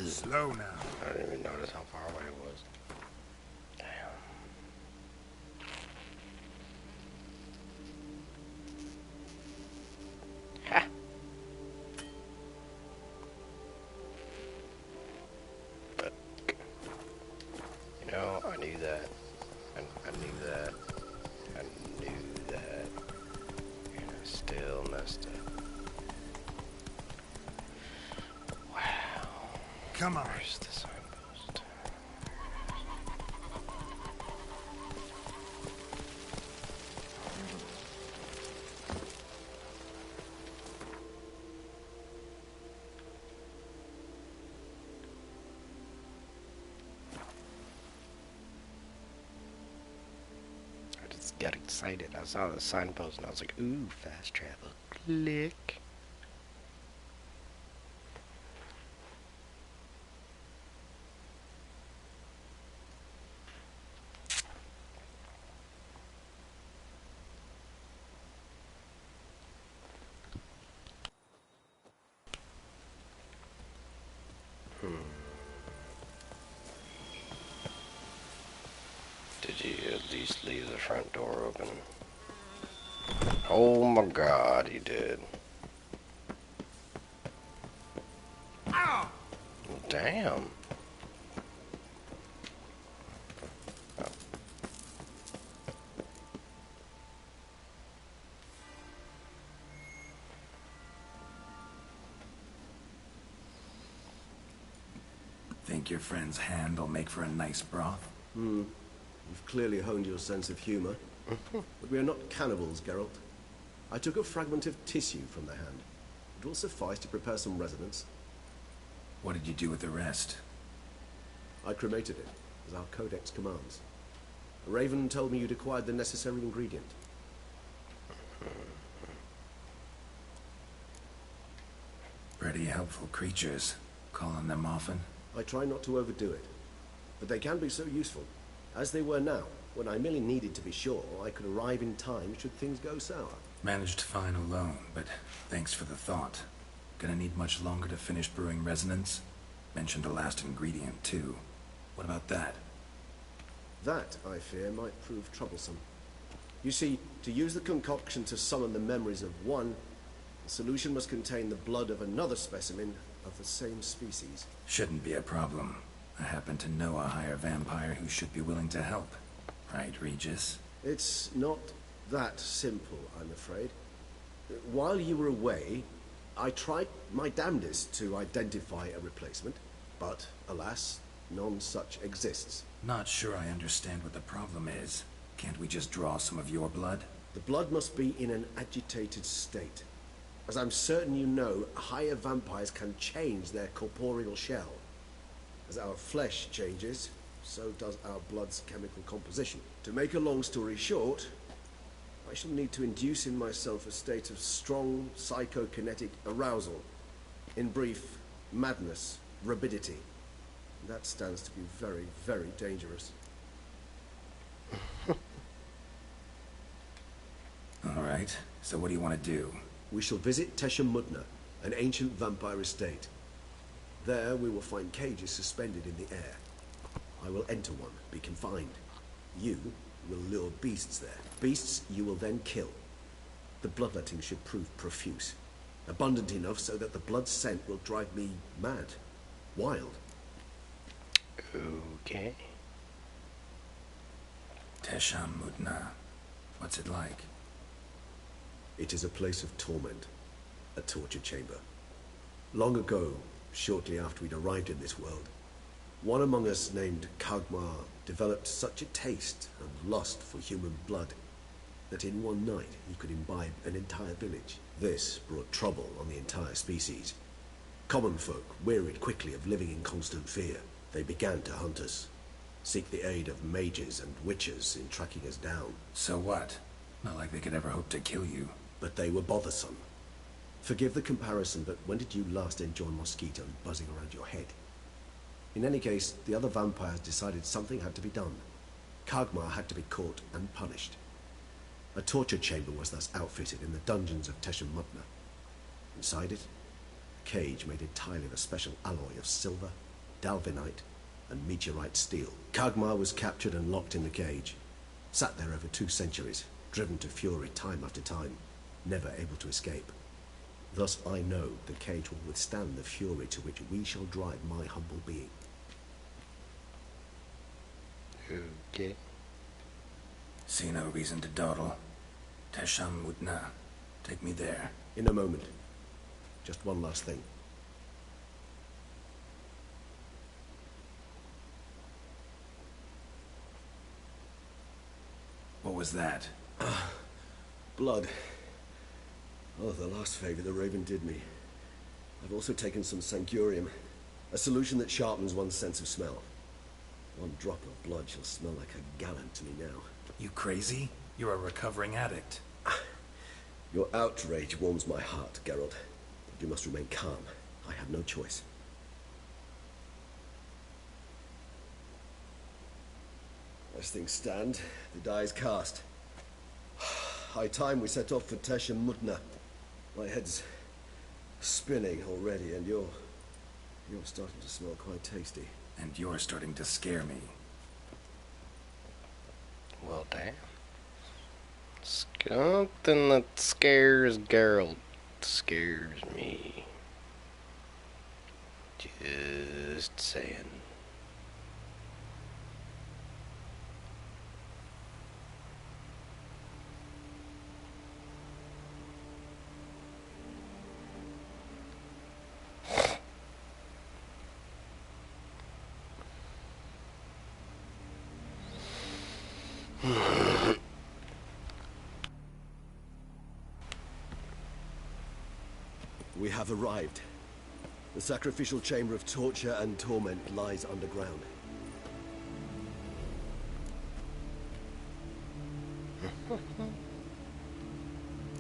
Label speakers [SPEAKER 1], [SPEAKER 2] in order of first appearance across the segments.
[SPEAKER 1] Slow now.
[SPEAKER 2] I didn't even notice how far away it was. Damn. Ha! But, you know, I knew that. I knew that. I knew that. And I still messed up. Wow.
[SPEAKER 1] Come on.
[SPEAKER 2] Where's the signpost? I just got excited. I saw the signpost and I was like, ooh, fast travel. Click. Did you at least leave the front door open? Oh my god, he did.
[SPEAKER 1] Ow!
[SPEAKER 2] Damn. Oh.
[SPEAKER 3] Think your friend's hand will make for a nice broth?
[SPEAKER 4] You've clearly honed your sense of humor. But we are not cannibals, Geralt. I took a fragment of tissue from the hand. It will suffice to prepare some resonance.
[SPEAKER 3] What did you do with the rest?
[SPEAKER 4] I cremated it, as our codex commands. Raven told me you'd acquired the necessary ingredient.
[SPEAKER 3] Pretty helpful creatures. Call on them often?
[SPEAKER 4] I try not to overdo it, but they can be so useful, as they were now, when I merely needed to be sure I could arrive in time should things go sour.
[SPEAKER 3] Managed fine alone, but thanks for the thought. Gonna need much longer to finish brewing resonance? Mentioned the last ingredient, too. What about that?
[SPEAKER 4] That, I fear, might prove troublesome. You see, to use the concoction to summon the memories of one, the solution must contain the blood of another specimen of the same species.
[SPEAKER 3] Shouldn't be a problem. I happen to know a higher vampire who should be willing to help. Right, Regis?
[SPEAKER 4] It's not that simple, I'm afraid. While you were away, I tried my damnedest to identify a replacement, but alas, none such exists.
[SPEAKER 3] Not sure I understand what the problem is. Can't we just draw some of your blood?
[SPEAKER 4] The blood must be in an agitated state. As I'm certain you know, higher vampires can change their corporeal shell. As our flesh changes, so does our blood's chemical composition. To make a long story short, I shall need to induce in myself a state of strong psychokinetic arousal. In brief, madness, rabidity. That stands to be very, very dangerous.
[SPEAKER 3] All right, so what do you want to do?
[SPEAKER 4] We shall visit Tesha Mudna, an ancient vampire estate. There we will find cages suspended in the air. I will enter one, be confined. You will lure beasts there. Beasts you will then kill. The bloodletting should prove profuse. Abundant enough so that the blood scent will drive me mad. Wild.
[SPEAKER 2] Okay.
[SPEAKER 3] Tesha Mudna. What's it like?
[SPEAKER 4] It is a place of torment. A torture chamber. Long ago, shortly after we'd arrived in this world, one among us named Kagmar developed such a taste and lust for human blood that in one night he could imbibe an entire village. This brought trouble on the entire species. Common folk, wearied quickly of living in constant fear, they began to hunt us, seek the aid of mages and witches in tracking us down.
[SPEAKER 3] So what? Not like they could ever hope to kill you.
[SPEAKER 4] But they were bothersome. Forgive the comparison, but when did you last enjoy mosquitoes buzzing around your head? In any case, the other vampires decided something had to be done. Kagmar had to be caught and punished. A torture chamber was thus outfitted in the dungeons of Teshem Mutna. Inside it, a cage made entirely of a special alloy of silver, dalvinite, and meteorite steel. Kagmar was captured and locked in the cage, sat there over 2 centuries, driven to fury time after time, never able to escape. Thus I know the cage will withstand the fury to which we shall drive my humble being.
[SPEAKER 2] Okay.
[SPEAKER 3] See no reason to dawdle. Teshem Mutna. Take me there.
[SPEAKER 4] In a moment. Just one last thing.
[SPEAKER 3] What was that?
[SPEAKER 4] Blood. Oh, the last favor the Raven did me. I've also taken some Sancurium, a solution that sharpens one's sense of smell. One drop of blood shall smell like a gallon to me now.
[SPEAKER 3] You crazy? You're a recovering addict.
[SPEAKER 4] Your outrage warms my heart, Geralt. But you must remain calm. I have no choice. As things stand, the die is cast. High time we set off for Teshem Mutna. My head's spinning already, and you're starting to smell quite tasty.
[SPEAKER 3] And you're starting to scare me.
[SPEAKER 2] Well, damn. Something that scares Geralt scares me. Just saying.
[SPEAKER 4] We have arrived. The sacrificial chamber of torture and torment lies underground.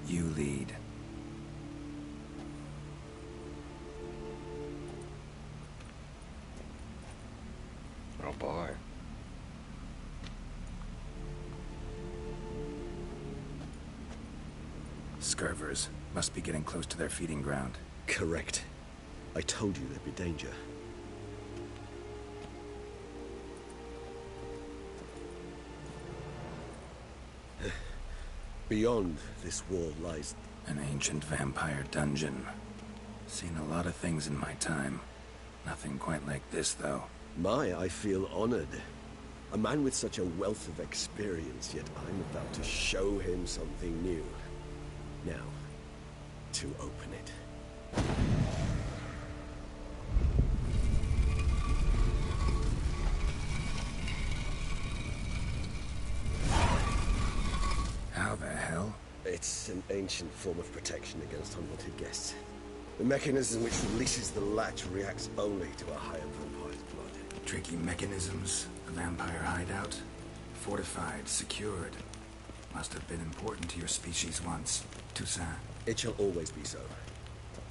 [SPEAKER 3] You lead.
[SPEAKER 2] Oh boy.
[SPEAKER 3] Scurvers. Must be getting close to their feeding ground.
[SPEAKER 4] Correct. I told you there'd be danger. Beyond this wall lies...
[SPEAKER 3] An ancient vampire dungeon. Seen a lot of things in my time. Nothing quite like this, though.
[SPEAKER 4] I feel honored. A man with such a wealth of experience, yet I'm about to show him something new. Now, to open it.
[SPEAKER 3] How the hell?
[SPEAKER 4] It's an ancient form of protection against unwanted guests. The mechanism which releases the latch reacts only to a higher vampire's blood.
[SPEAKER 3] Tricky mechanisms. A vampire hideout. Fortified, secured. Must have been important to your species once. Toussaint.
[SPEAKER 4] It shall always be so.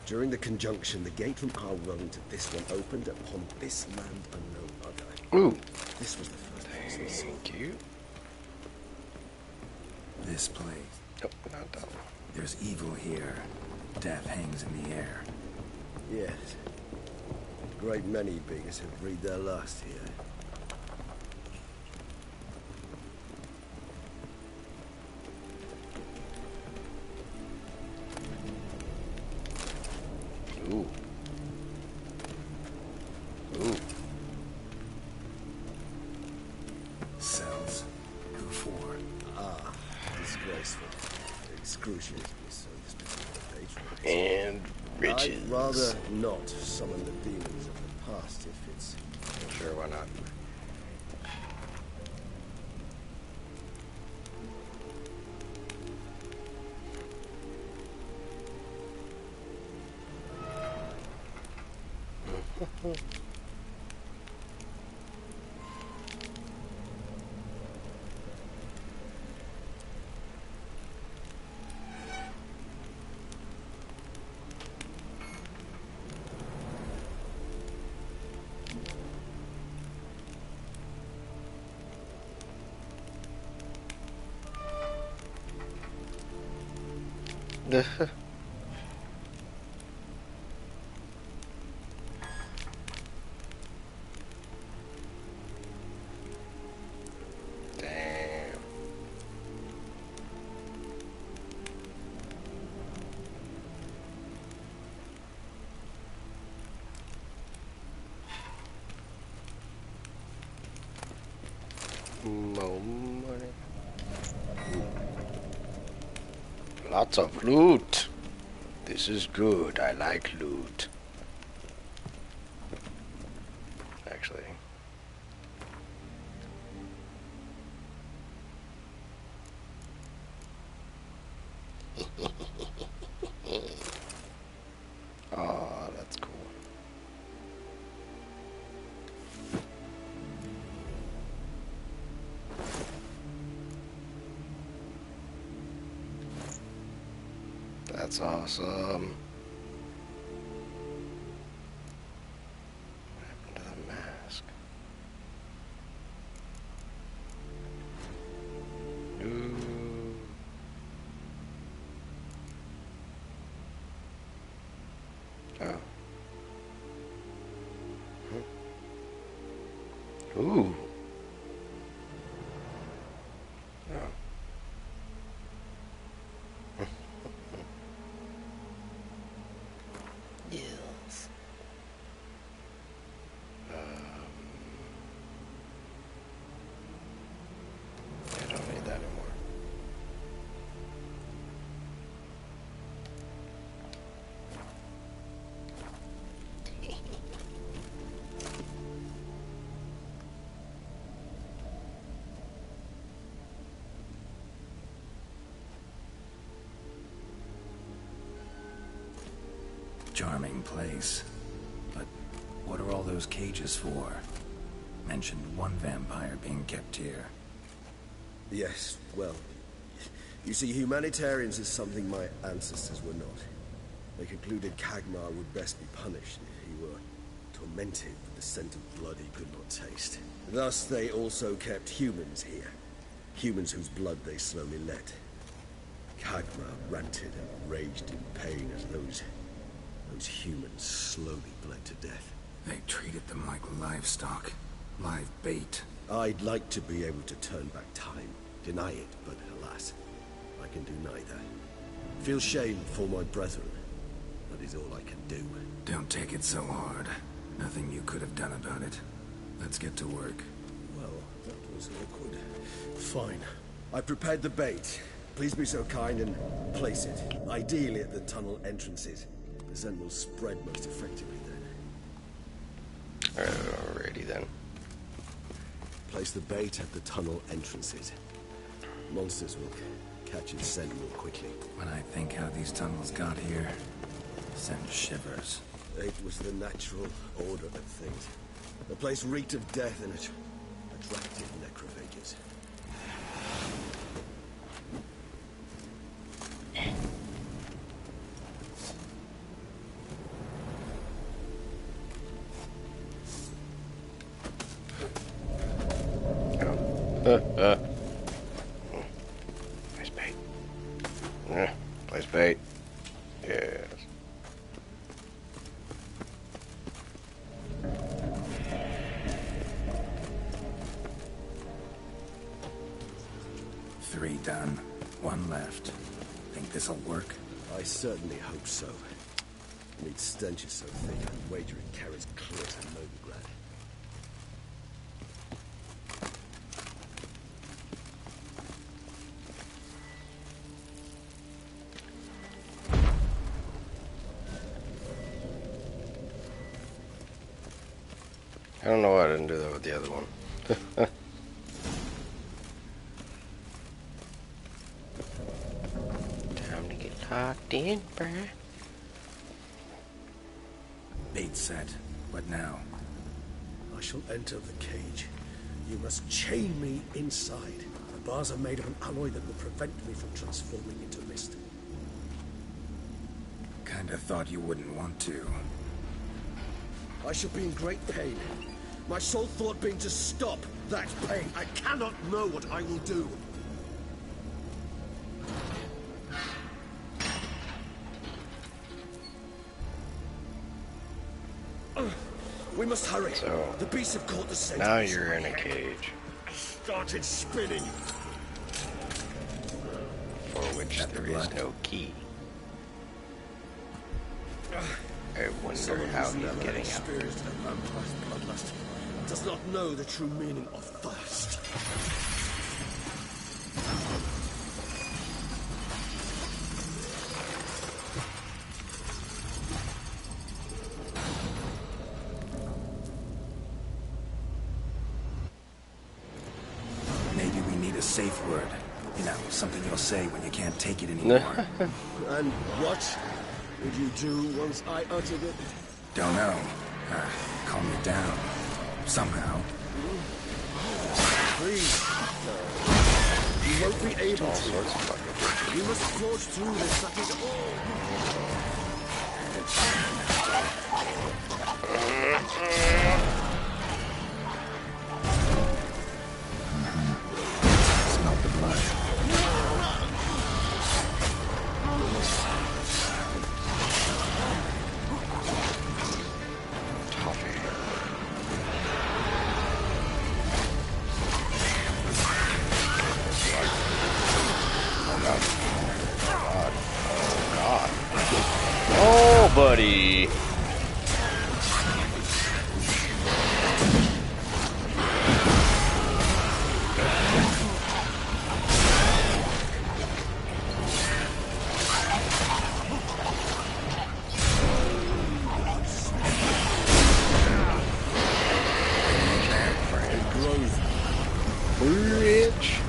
[SPEAKER 4] During the conjunction, the gate from our world into this one opened upon this land and no other.
[SPEAKER 2] Ooh.
[SPEAKER 4] This was the first place we saw.
[SPEAKER 2] Thank you.
[SPEAKER 3] This place.
[SPEAKER 2] Nope, not that one.
[SPEAKER 3] There's evil here. Death hangs in the air.
[SPEAKER 4] Yes. A great many beings have breathed their last here.
[SPEAKER 2] Ooh. Ooh.
[SPEAKER 3] Cells. Who for?
[SPEAKER 4] Ah, disgraceful. Excruciatingly so, this particular page.
[SPEAKER 2] And riches.
[SPEAKER 4] I'd rather not summon the demons of the past if it's...
[SPEAKER 2] Sure, why not? Damn. More money. Lots of loot. This is good. I like loot. Actually. Oh, that's cool. That's awesome. What happened to the mask? Ooh. Oh. Ooh. Oh. Yes. I don't need that anymore.
[SPEAKER 3] Charming place. But what are all those cages for? Mentioned one vampire being kept here.
[SPEAKER 4] Yes, well, you see, humanitarians is something my ancestors were not. They concluded Kagmar would best be punished if he were tormented with the scent of blood he could not taste. Thus, they also kept humans here. Humans whose blood they slowly let. Kagmar ranted and raged in pain as those humans slowly bled to death.
[SPEAKER 3] They treated them like livestock. Live bait.
[SPEAKER 4] I'd like to be able to turn back time, deny it, but alas, I can do neither. Feel shame for my brethren. That is all I can do.
[SPEAKER 3] Don't take it so hard. Nothing you could have done about it. Let's get to work.
[SPEAKER 4] Well, that was awkward. Fine. I prepared the bait. Please be so kind and place it, ideally at the tunnel entrances. The scent will spread most effectively then.
[SPEAKER 2] Alrighty then.
[SPEAKER 4] Place the bait at the tunnel entrances. Monsters will catch its scent more quickly.
[SPEAKER 3] When I think how these tunnels got here, send shivers.
[SPEAKER 4] It was the natural order of things. The place reeked of death and it attracted necrophages.
[SPEAKER 2] Nice bait. Nice bait. Yes.
[SPEAKER 3] Three done. One left. Think this'll work?
[SPEAKER 4] I certainly hope so. And its stench is so thick, I'd wager it carries clear to Novigrad.
[SPEAKER 2] I don't know why I didn't do that with the other one. Time to get locked in, bruh.
[SPEAKER 3] Bait set. What now?
[SPEAKER 4] I shall enter the cage. You must chain me inside. The bars are made of an alloy that will prevent me from transforming into mist.
[SPEAKER 3] Kinda thought you wouldn't want to.
[SPEAKER 4] I shall be in great pain. My sole thought being to stop that pain. I cannot know what I will do. We must hurry.
[SPEAKER 2] So,
[SPEAKER 4] the beasts have caught the scent.
[SPEAKER 2] now you're in a cage,
[SPEAKER 4] Started spinning.
[SPEAKER 2] for which
[SPEAKER 3] Got the
[SPEAKER 2] there is
[SPEAKER 3] blood?
[SPEAKER 2] no key. I wonder how he's getting out.
[SPEAKER 4] Experienced a vampire's bloodlust does not know the true meaning of thirst.
[SPEAKER 3] Maybe we need a safe word. You know, something you'll say when you can't take it anymore.
[SPEAKER 4] And what would you do once I uttered it?
[SPEAKER 3] Don't know. Calm me down. Somehow.
[SPEAKER 4] Please, sir. You won't be able
[SPEAKER 2] All
[SPEAKER 4] to.
[SPEAKER 2] sorts of fucking.
[SPEAKER 4] You must forge through this. That is
[SPEAKER 3] Smell the blood.
[SPEAKER 2] Toffee. Oh, buddy. Rich.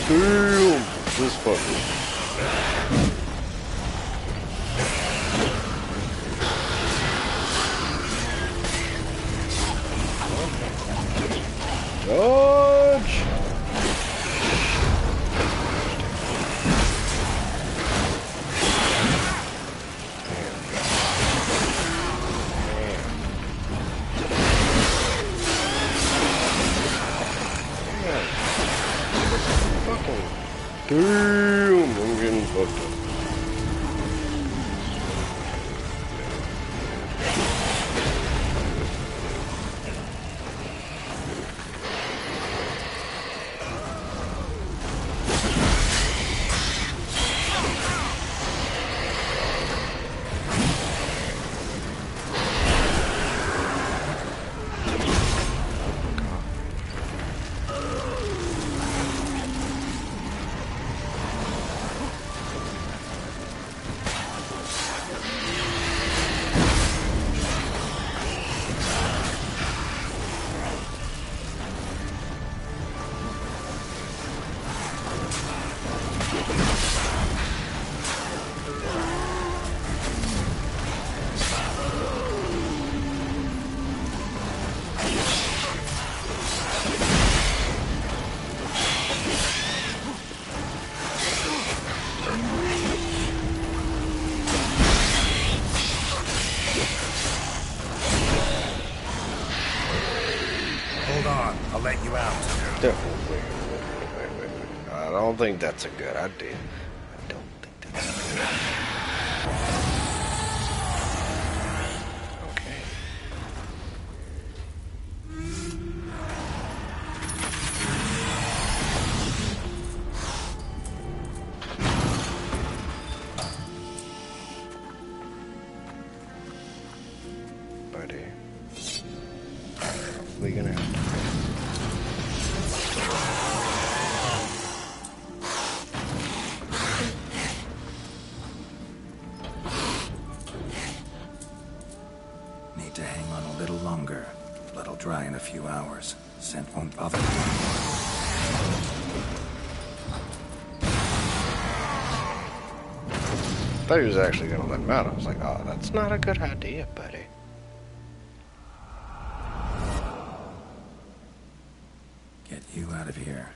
[SPEAKER 2] Damn, this fucker. Dodge! Damn! Definitely. Wait. I don't think that's a good idea. I don't think that's a good idea. Okay. Buddy. We're gonna have to.
[SPEAKER 3] Need to hang on a little longer. Blood'll dry in a few hours. Scent won't bother you.
[SPEAKER 2] I thought he was actually gonna let him out. I was like, oh, that's not a good idea, buddy.
[SPEAKER 3] Get you out of here.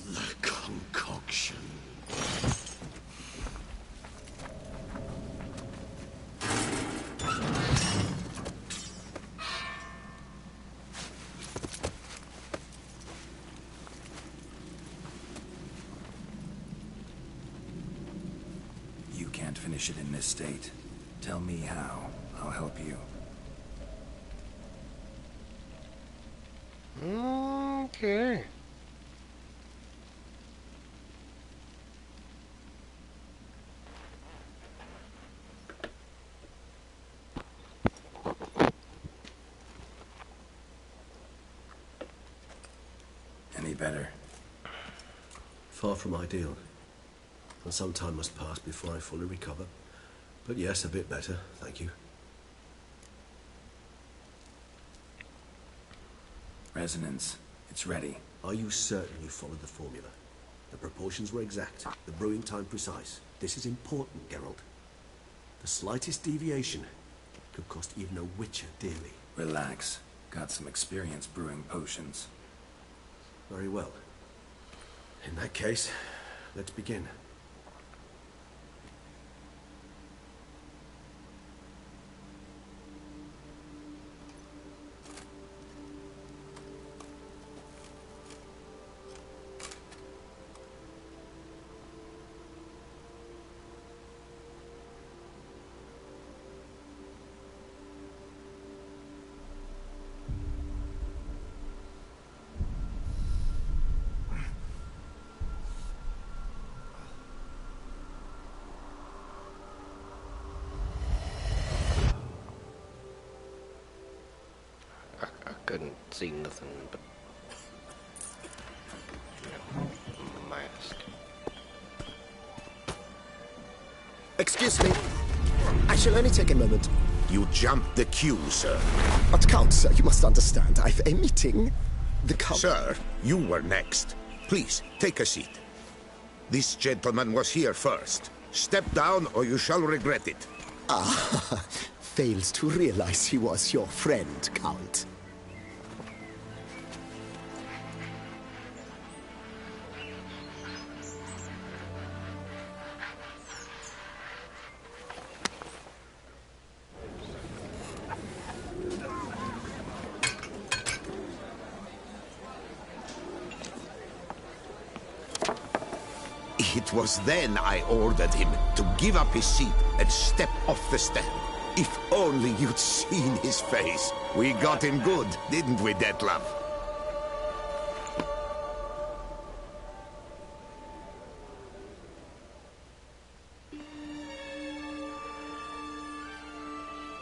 [SPEAKER 4] The concoction.
[SPEAKER 3] You can't finish it in this state. Tell me how. I'll help you.
[SPEAKER 2] Okay.
[SPEAKER 3] Any better?
[SPEAKER 4] Far from ideal. And some time must pass before I fully recover. But yes, a bit better, thank you.
[SPEAKER 3] Resonance. It's ready.
[SPEAKER 4] Are you certain you followed the formula? The proportions were exact, the brewing time precise. This is important, Geralt. The slightest deviation could cost even a witcher dearly.
[SPEAKER 3] Relax. Got some experience brewing potions.
[SPEAKER 4] Very well. In that case, let's begin.
[SPEAKER 2] Couldn't see nothing but mask.
[SPEAKER 5] Excuse me. I shall only take a moment.
[SPEAKER 6] You jumped the queue, sir.
[SPEAKER 5] But Count, sir, you must understand. I've a meeting. The Count...
[SPEAKER 6] Sir, you were next. Please, take a seat. This gentleman was here first. Step down or you shall regret it.
[SPEAKER 5] Ah, fails to realize he was your friend, Count.
[SPEAKER 6] It was then I ordered him to give up his seat and step off the stand. If only you'd seen his face. We got him good, didn't we, Detlef?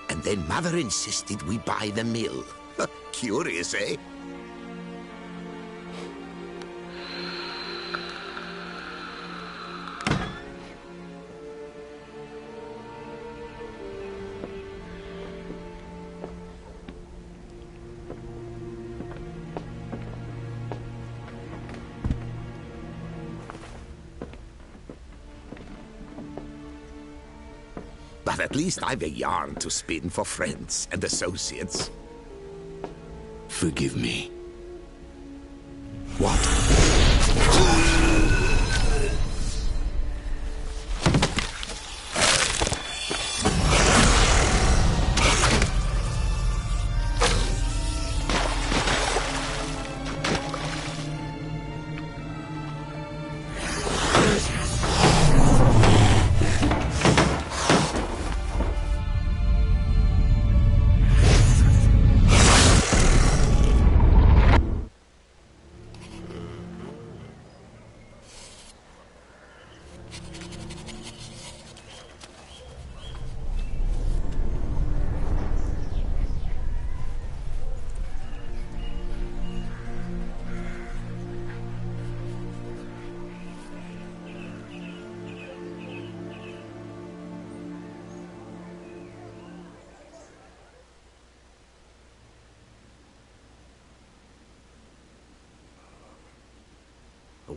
[SPEAKER 6] And then Mother insisted we buy the mill. Curious, eh? But at least I've a yarn to spin for friends and associates.
[SPEAKER 7] Forgive me.
[SPEAKER 6] What?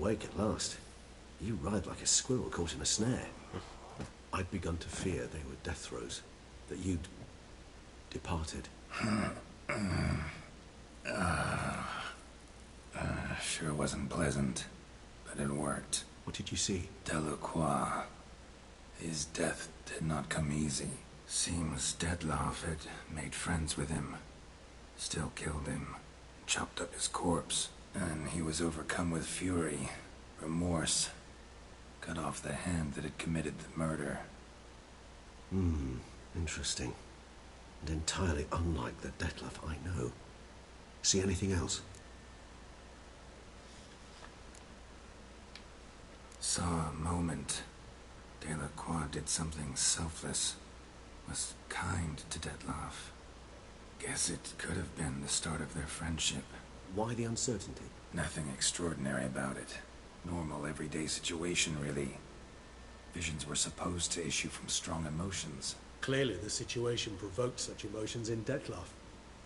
[SPEAKER 4] awake at last. You ride like a squirrel caught in a snare. I'd begun to fear they were death throes, that you'd departed.
[SPEAKER 3] Sure wasn't pleasant, but it worked.
[SPEAKER 4] What did you see?
[SPEAKER 3] Delacroix. His death did not come easy. Seems Dettlaff had made friends with him. Still killed him. Chopped up his corpse. And he was overcome with fury, remorse. Cut off the hand that had committed the murder.
[SPEAKER 4] Interesting. And entirely unlike the Dettlaff I know. See anything else?
[SPEAKER 3] Saw a moment. Delacroix did something selfless. Was kind to Dettlaff. Guess it could have been the start of their friendship.
[SPEAKER 4] Why the uncertainty?
[SPEAKER 3] Nothing extraordinary about it. Normal, everyday situation, really. Visions were supposed to issue from strong emotions.
[SPEAKER 8] Clearly the situation provoked such emotions in Dettlaff.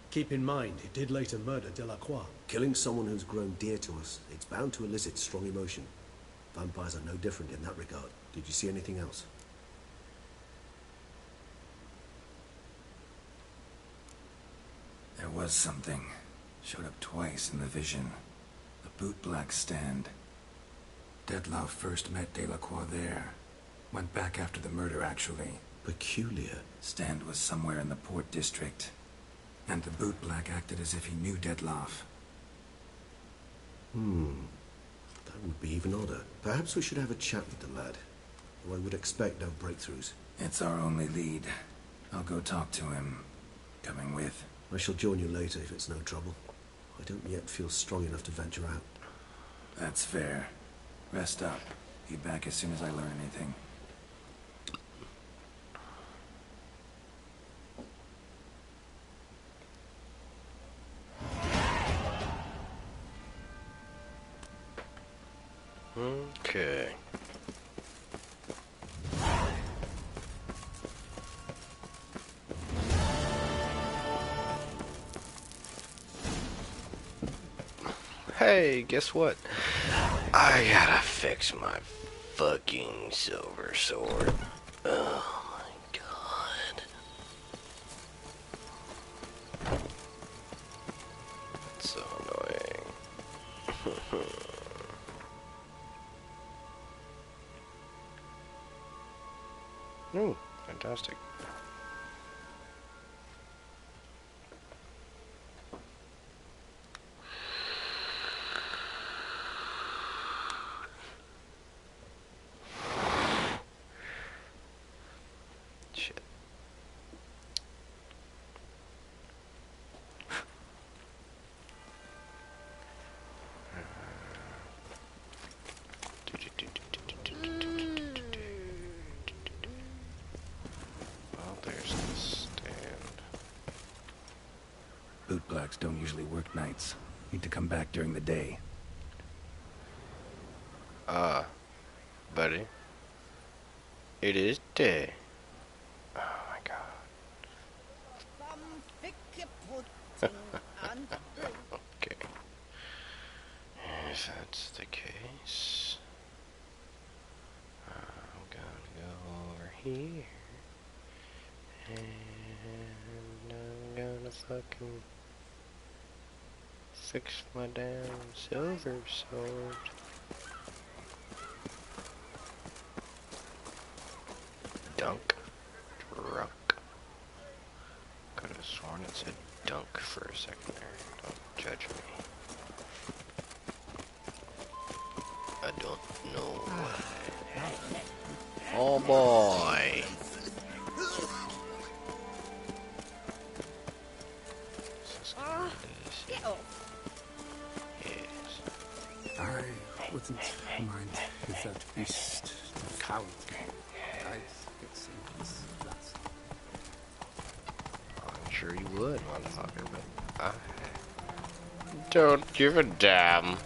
[SPEAKER 8] Keep in mind, he did later murder Delacroix.
[SPEAKER 4] Killing someone who's grown dear to us, it's bound to elicit strong emotion. Vampires are no different in that regard. Did you see anything else?
[SPEAKER 3] There was something. Showed up twice in the vision. The bootblack stand. Dettlaff first met Delacroix there. Went back after the murder, actually.
[SPEAKER 4] Peculiar.
[SPEAKER 3] Stand was somewhere in the Port District. And the bootblack acted as if he knew Dettlaff.
[SPEAKER 4] That would be even odder. Perhaps we should have a chat with the lad. Though I would expect no breakthroughs.
[SPEAKER 3] It's our only lead. I'll go talk to him. Coming with?
[SPEAKER 4] I shall join you later if it's no trouble. I don't yet feel strong enough to venture out.
[SPEAKER 3] That's fair. Rest up. Be back as soon as I learn anything.
[SPEAKER 2] Okay. Hey, guess what? I gotta fix my fucking silver sword. Oh my god. It's so annoying. Ooh, fantastic. Shit. Well, there's the stand.
[SPEAKER 3] Bootblacks don't usually work nights. Need to come back during the day.
[SPEAKER 2] Buddy. It is day. Oh my god. Okay. If that's the case, I'm gonna go over here. And I'm gonna fucking fix my damn silver sword. Dunk. Drunk. Could have sworn it said dunk for a second there. Don't judge me. I don't know why. Oh boy. Yes.
[SPEAKER 9] I wouldn't mind if that beast, the count, died its last.
[SPEAKER 2] I'm sure you would, motherfucker, but I don't give a damn.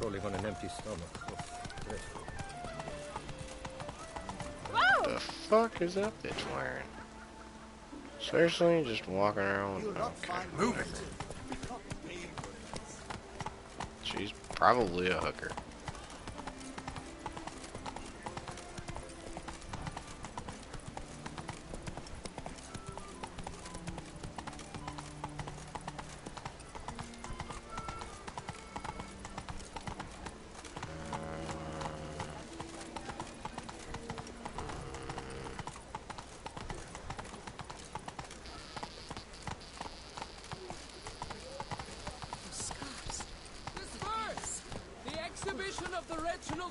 [SPEAKER 10] Rolling on an empty stomach.
[SPEAKER 2] What the fuck is that bitch wearing? Seriously? Just walking around? Okay.
[SPEAKER 1] Move it.
[SPEAKER 2] She's probably a hooker.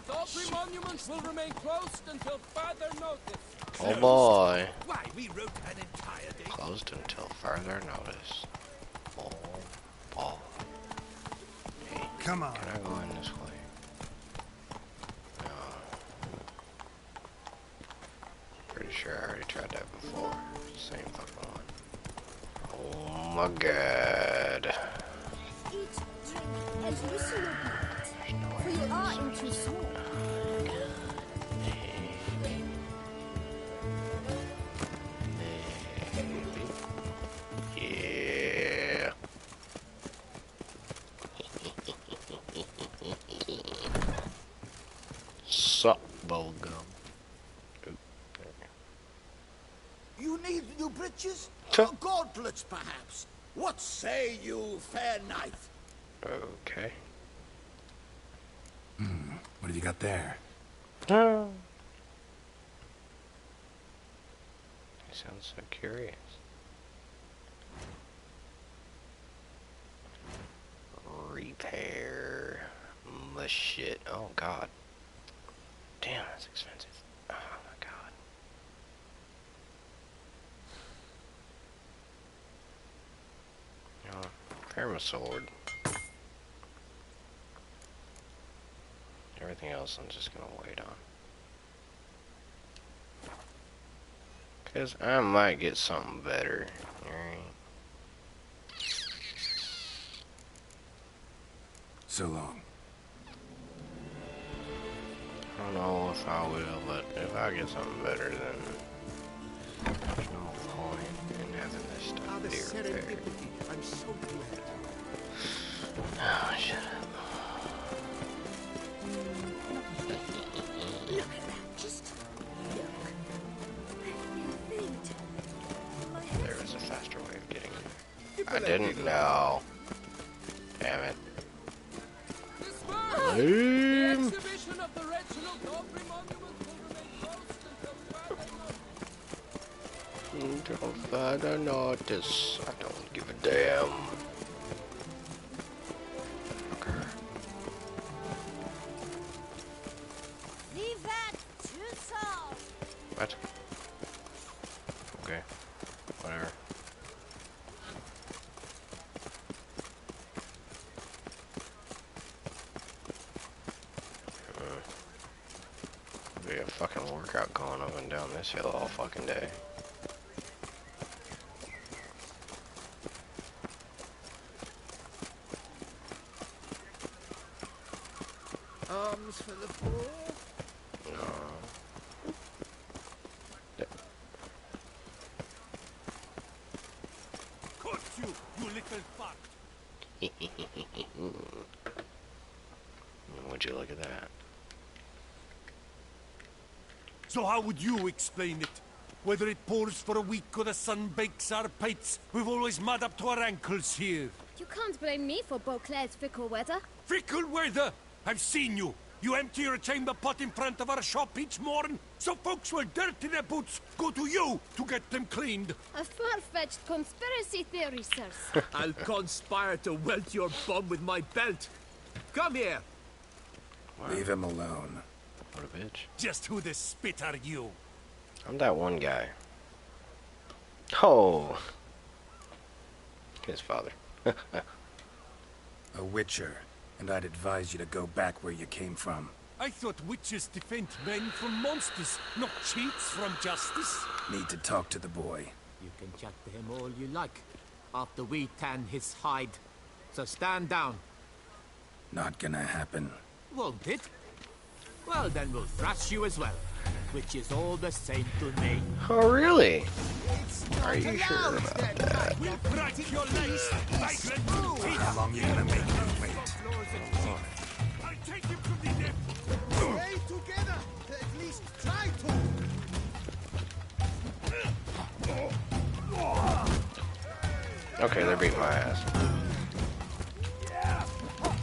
[SPEAKER 9] All three monuments will remain closed until further notice.
[SPEAKER 2] Oh boy.
[SPEAKER 1] Why, we wrote an entire day.
[SPEAKER 2] Closed until further notice. Oh boy. Hey,
[SPEAKER 1] Come on.
[SPEAKER 2] can I go in this way? No. Pretty sure I already tried that before. Same fucking one. Oh my god.
[SPEAKER 11] Eat, drink, and listen a bit, for you are in too small.
[SPEAKER 2] Yeah. Sup, bubblegum.
[SPEAKER 12] You need new breeches?
[SPEAKER 2] Sure.
[SPEAKER 12] Gauntlets, perhaps. What say you, fair knight?
[SPEAKER 2] Okay.
[SPEAKER 3] What have you got there?
[SPEAKER 2] Oh. He sounds so curious. Repair the shit. Oh god. Damn, that's expensive. Oh my god. Repair my sword. Everything else I'm just gonna wait on. Cause I might get something better. Alright.
[SPEAKER 3] So long.
[SPEAKER 2] I don't know if I will, but if I get something better, then there's no point in having this stuff be repaired.
[SPEAKER 12] I'm so glad.
[SPEAKER 2] Oh, shut up.
[SPEAKER 11] Look at that, just look. I feel faint.
[SPEAKER 2] There was a faster way of getting it. I didn't know. Damn it.
[SPEAKER 9] The exhibition of the Reginald Daubry monument will remain closed
[SPEAKER 2] Until further notice. I don't give a damn.
[SPEAKER 11] Leave that to Saul.
[SPEAKER 2] What? Okay. Whatever. Be a fucking workout going up and down this hill all fucking day.
[SPEAKER 12] Arms for the poor?
[SPEAKER 2] No.
[SPEAKER 1] Cut you, you little fuck.
[SPEAKER 2] Would you look at that?
[SPEAKER 1] So how would you explain it? Whether it pours for a week or the sun bakes our pates, we've always mud up to our ankles here.
[SPEAKER 11] You can't blame me for Beauclair's fickle weather.
[SPEAKER 1] Fickle weather! I've seen you. You empty your chamber pot in front of our shop each morn, so folks will dirty their boots, go to you to get them cleaned.
[SPEAKER 11] A far-fetched conspiracy theory, sirs.
[SPEAKER 12] I'll conspire to welt your bum with my belt. Come here.
[SPEAKER 3] Leave him alone.
[SPEAKER 2] What a bitch.
[SPEAKER 1] Just who the spit are you?
[SPEAKER 2] I'm that one guy. Oh. His father.
[SPEAKER 3] A witcher, and I'd advise you to go back where you came from.
[SPEAKER 1] I thought witches defend men from monsters, not cheats from justice.
[SPEAKER 3] Need to talk to the boy.
[SPEAKER 12] You can chat to him all you like, after we tan his hide. So stand down.
[SPEAKER 3] Not gonna happen.
[SPEAKER 12] Won't it? Well, then we'll thrash you as well, which is all the same to me.
[SPEAKER 2] Oh, really? Are you sure about that?
[SPEAKER 1] We'll crack your legs, vagrant.
[SPEAKER 3] How long you gonna make him wait?
[SPEAKER 1] I'll take him from the depth.
[SPEAKER 12] Stay together, at least try to.
[SPEAKER 2] Okay, they're beating my ass.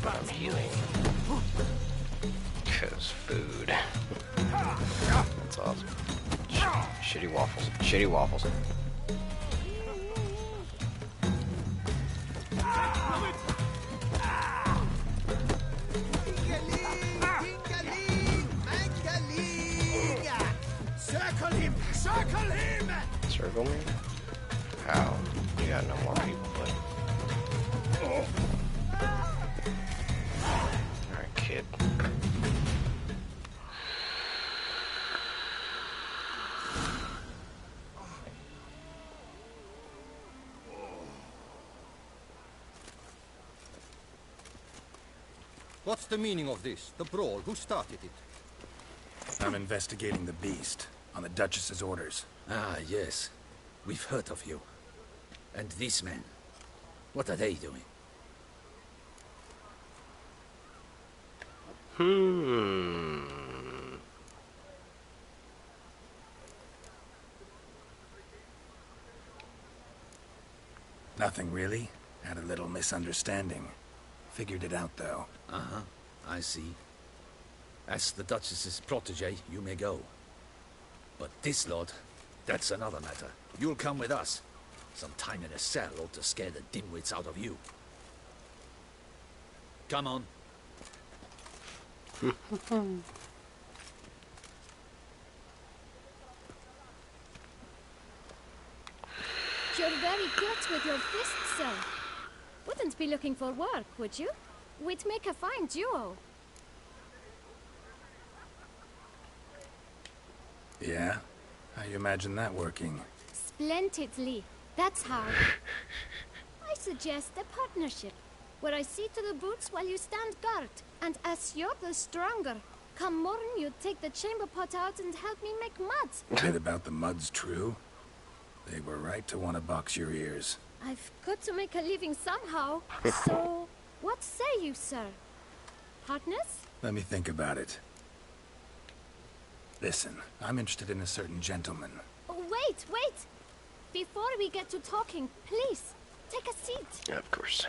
[SPEAKER 2] But I'm healing. Cause food. That's awesome. Shitty waffles. Shitty waffles.
[SPEAKER 1] Circle him!
[SPEAKER 2] Circle me? How? You got no more people, but. Alright, kid.
[SPEAKER 10] What's the meaning of this? The brawl? Who started it?
[SPEAKER 3] I'm investigating the beast, on the Duchess's orders.
[SPEAKER 7] Ah, yes. We've heard of you. And these men, what are they doing?
[SPEAKER 3] Nothing really. Had a little misunderstanding. Figured it out, though.
[SPEAKER 7] Uh-huh. I see. As the Duchess's protege, you may go. But this lot, that's another matter. You'll come with us. Some time in a cell ought to scare the dimwits out of you. Come on.
[SPEAKER 11] You're very good with your fists, sir. Wouldn't be looking for work, would you? We'd make a fine duo.
[SPEAKER 3] Yeah? How you imagine that working?
[SPEAKER 11] Splendidly. That's how. I suggest a partnership, where I see to the boots while you stand guard. And as you're the stronger, come morn you take the chamber pot out and help me make mud.
[SPEAKER 3] Bit about the mud's true? They were right to want to box your ears.
[SPEAKER 11] I've got to make a living somehow. So, what say you, sir? Partners?
[SPEAKER 3] Let me think about it. Listen, I'm interested in a certain gentleman.
[SPEAKER 11] Oh, wait, wait! Before we get to talking, please, take a seat.
[SPEAKER 2] Yeah, of course.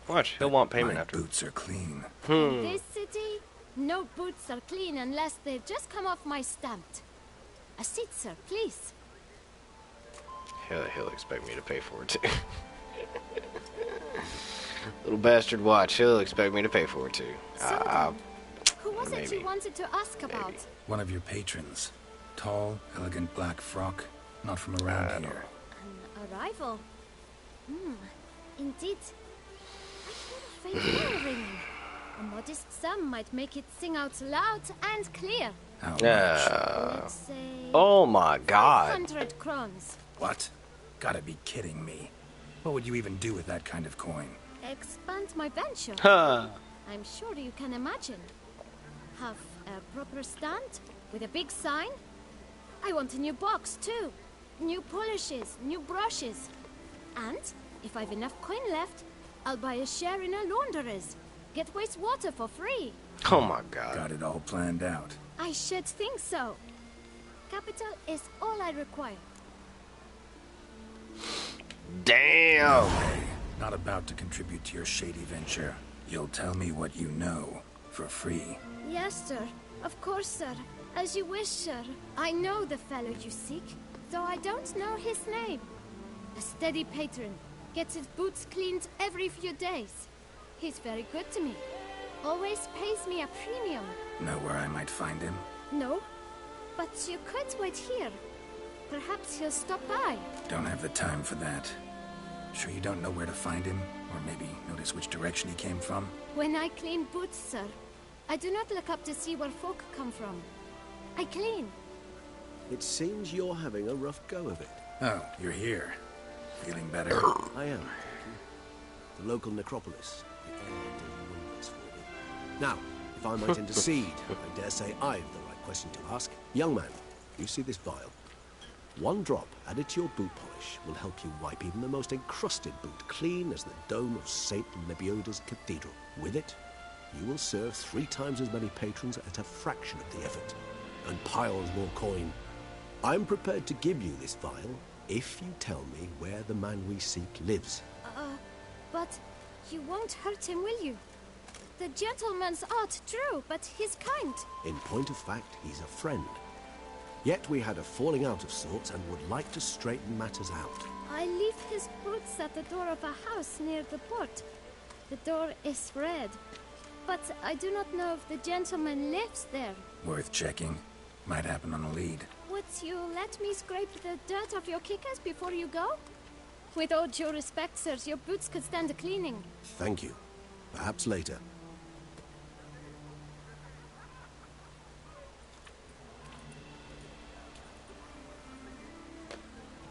[SPEAKER 2] Watch, he'll want payment
[SPEAKER 3] My
[SPEAKER 2] after.
[SPEAKER 3] boots are clean.
[SPEAKER 11] In this city, no boots are clean unless they've just come off my stamp. A seat, sir, please.
[SPEAKER 2] He'll expect me to pay for it too. Little bastard, watch. He'll expect me to pay for it too.
[SPEAKER 11] Who was it
[SPEAKER 2] maybe.
[SPEAKER 11] you wanted to ask about?
[SPEAKER 3] One of your patrons. Tall, elegant black frock. Not from around here.
[SPEAKER 11] An arrival? Indeed. I hear a faint bell ringing. A modest sum might make it sing out loud and clear.
[SPEAKER 3] How much?
[SPEAKER 11] Let's say...
[SPEAKER 2] Oh my god.
[SPEAKER 11] 500 crowns.
[SPEAKER 3] What? Gotta be kidding me. What would you even do with that kind of coin?
[SPEAKER 11] Expand my venture.
[SPEAKER 2] Huh.
[SPEAKER 11] I'm sure you can imagine. Have a proper stand with a big sign. I want a new box too. New polishes, new brushes. And if I've enough coin left, I'll buy a share in a launderer's. Get wastewater for free.
[SPEAKER 2] Oh my god.
[SPEAKER 3] Got it all planned out.
[SPEAKER 11] I should think so. Capital is all I require.
[SPEAKER 2] Damn.
[SPEAKER 3] Hey, not about to contribute to your shady venture. You'll tell me what you know, for free.
[SPEAKER 11] Yes, sir. Of course, sir. As you wish, sir. I know the fellow you seek, though I don't know his name. A steady patron. Gets his boots cleaned every few days. He's very good to me. Always pays me a premium.
[SPEAKER 3] Know where I might find him?
[SPEAKER 11] No, but you could wait here. Perhaps he'll stop by.
[SPEAKER 3] Don't have the time for that. Sure you don't know where to find him? Or maybe notice which direction he came from?
[SPEAKER 11] When I clean boots, sir, I do not look up to see where folk come from. I clean.
[SPEAKER 4] It seems you're having a rough go of it.
[SPEAKER 3] Oh, you're here. Feeling better?
[SPEAKER 4] I am, thank you. The local necropolis. The air does wonders for me. Now, if I might intercede, I dare say I've the right question to ask. Young man, you see this vial? One drop added to your boot polish will help you wipe even the most encrusted boot clean as the dome of St. Lebioda's cathedral. With it, you will serve 3 times as many patrons at a fraction of the effort, and piles more coin. I'm prepared to give you this vial if you tell me where the man we seek lives.
[SPEAKER 11] But you won't hurt him, will you? The gentleman's art true, but he's kind.
[SPEAKER 4] In point of fact, he's a friend. Yet we had a falling out of sorts and would like to straighten matters out.
[SPEAKER 11] I leave his boots at the door of a house near the port. The door is red, but I do not know if the gentleman lives there.
[SPEAKER 3] Worth checking. Might happen on a lead.
[SPEAKER 11] Would chance you let me scrape the dirt off your kickers before you go? With all due respect, sirs, your boots could stand a cleaning.
[SPEAKER 4] Thank you. Perhaps later.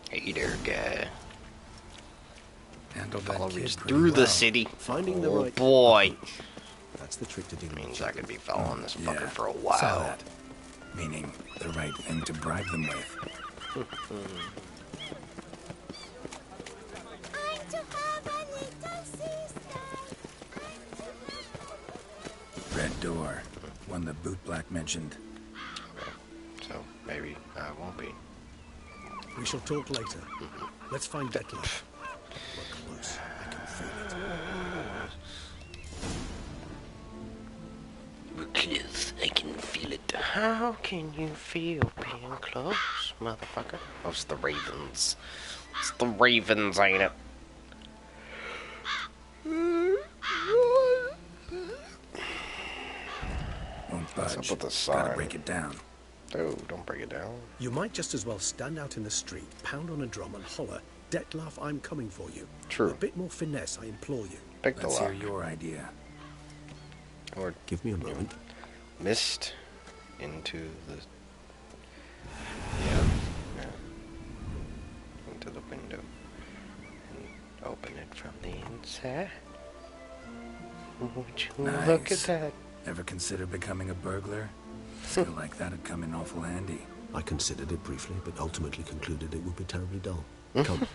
[SPEAKER 2] Hey there, guy.
[SPEAKER 3] Handled that
[SPEAKER 2] Followers
[SPEAKER 3] kid
[SPEAKER 2] through
[SPEAKER 3] pretty
[SPEAKER 2] the
[SPEAKER 3] well.
[SPEAKER 2] city.
[SPEAKER 4] Finding the
[SPEAKER 2] Oh
[SPEAKER 4] right
[SPEAKER 2] boy.
[SPEAKER 4] approach. That's the trick to dealing
[SPEAKER 2] Means
[SPEAKER 4] with
[SPEAKER 2] I could be following this fucker
[SPEAKER 3] Yeah,
[SPEAKER 2] for a
[SPEAKER 3] saw
[SPEAKER 2] while.
[SPEAKER 3] that. Meaning the right thing to bribe them with.
[SPEAKER 11] I'm to have a little sister.
[SPEAKER 3] Red door. One the bootblack mentioned.
[SPEAKER 2] So maybe I won't be.
[SPEAKER 8] We shall talk later. Let's find Dettlaff. We're close. I can feel it.
[SPEAKER 2] We're close. I can feel it. How can you feel being close, motherfucker? Oh, it's the Ravens. It's the Ravens, ain't it?
[SPEAKER 3] Won't budge.
[SPEAKER 2] What's up with the
[SPEAKER 3] Gotta
[SPEAKER 2] sign?
[SPEAKER 3] break it down.
[SPEAKER 2] Oh, don't break it down.
[SPEAKER 8] You might just as well stand out in the street, pound on a drum and holler, Dettlaff, I'm coming for you.
[SPEAKER 2] True.
[SPEAKER 8] A bit more finesse, I implore you.
[SPEAKER 2] Pick the
[SPEAKER 3] Let's
[SPEAKER 2] lock.
[SPEAKER 3] hear your idea.
[SPEAKER 2] Or
[SPEAKER 4] Give me a moment.
[SPEAKER 2] mist into the... Yeah. Into the window. And open it from the inside. Would you look at
[SPEAKER 3] Nice.
[SPEAKER 2] that?
[SPEAKER 3] Ever consider becoming a burglar? Skill like that'd come in awful handy.
[SPEAKER 4] I considered it briefly, but ultimately concluded it would be terribly dull. Come.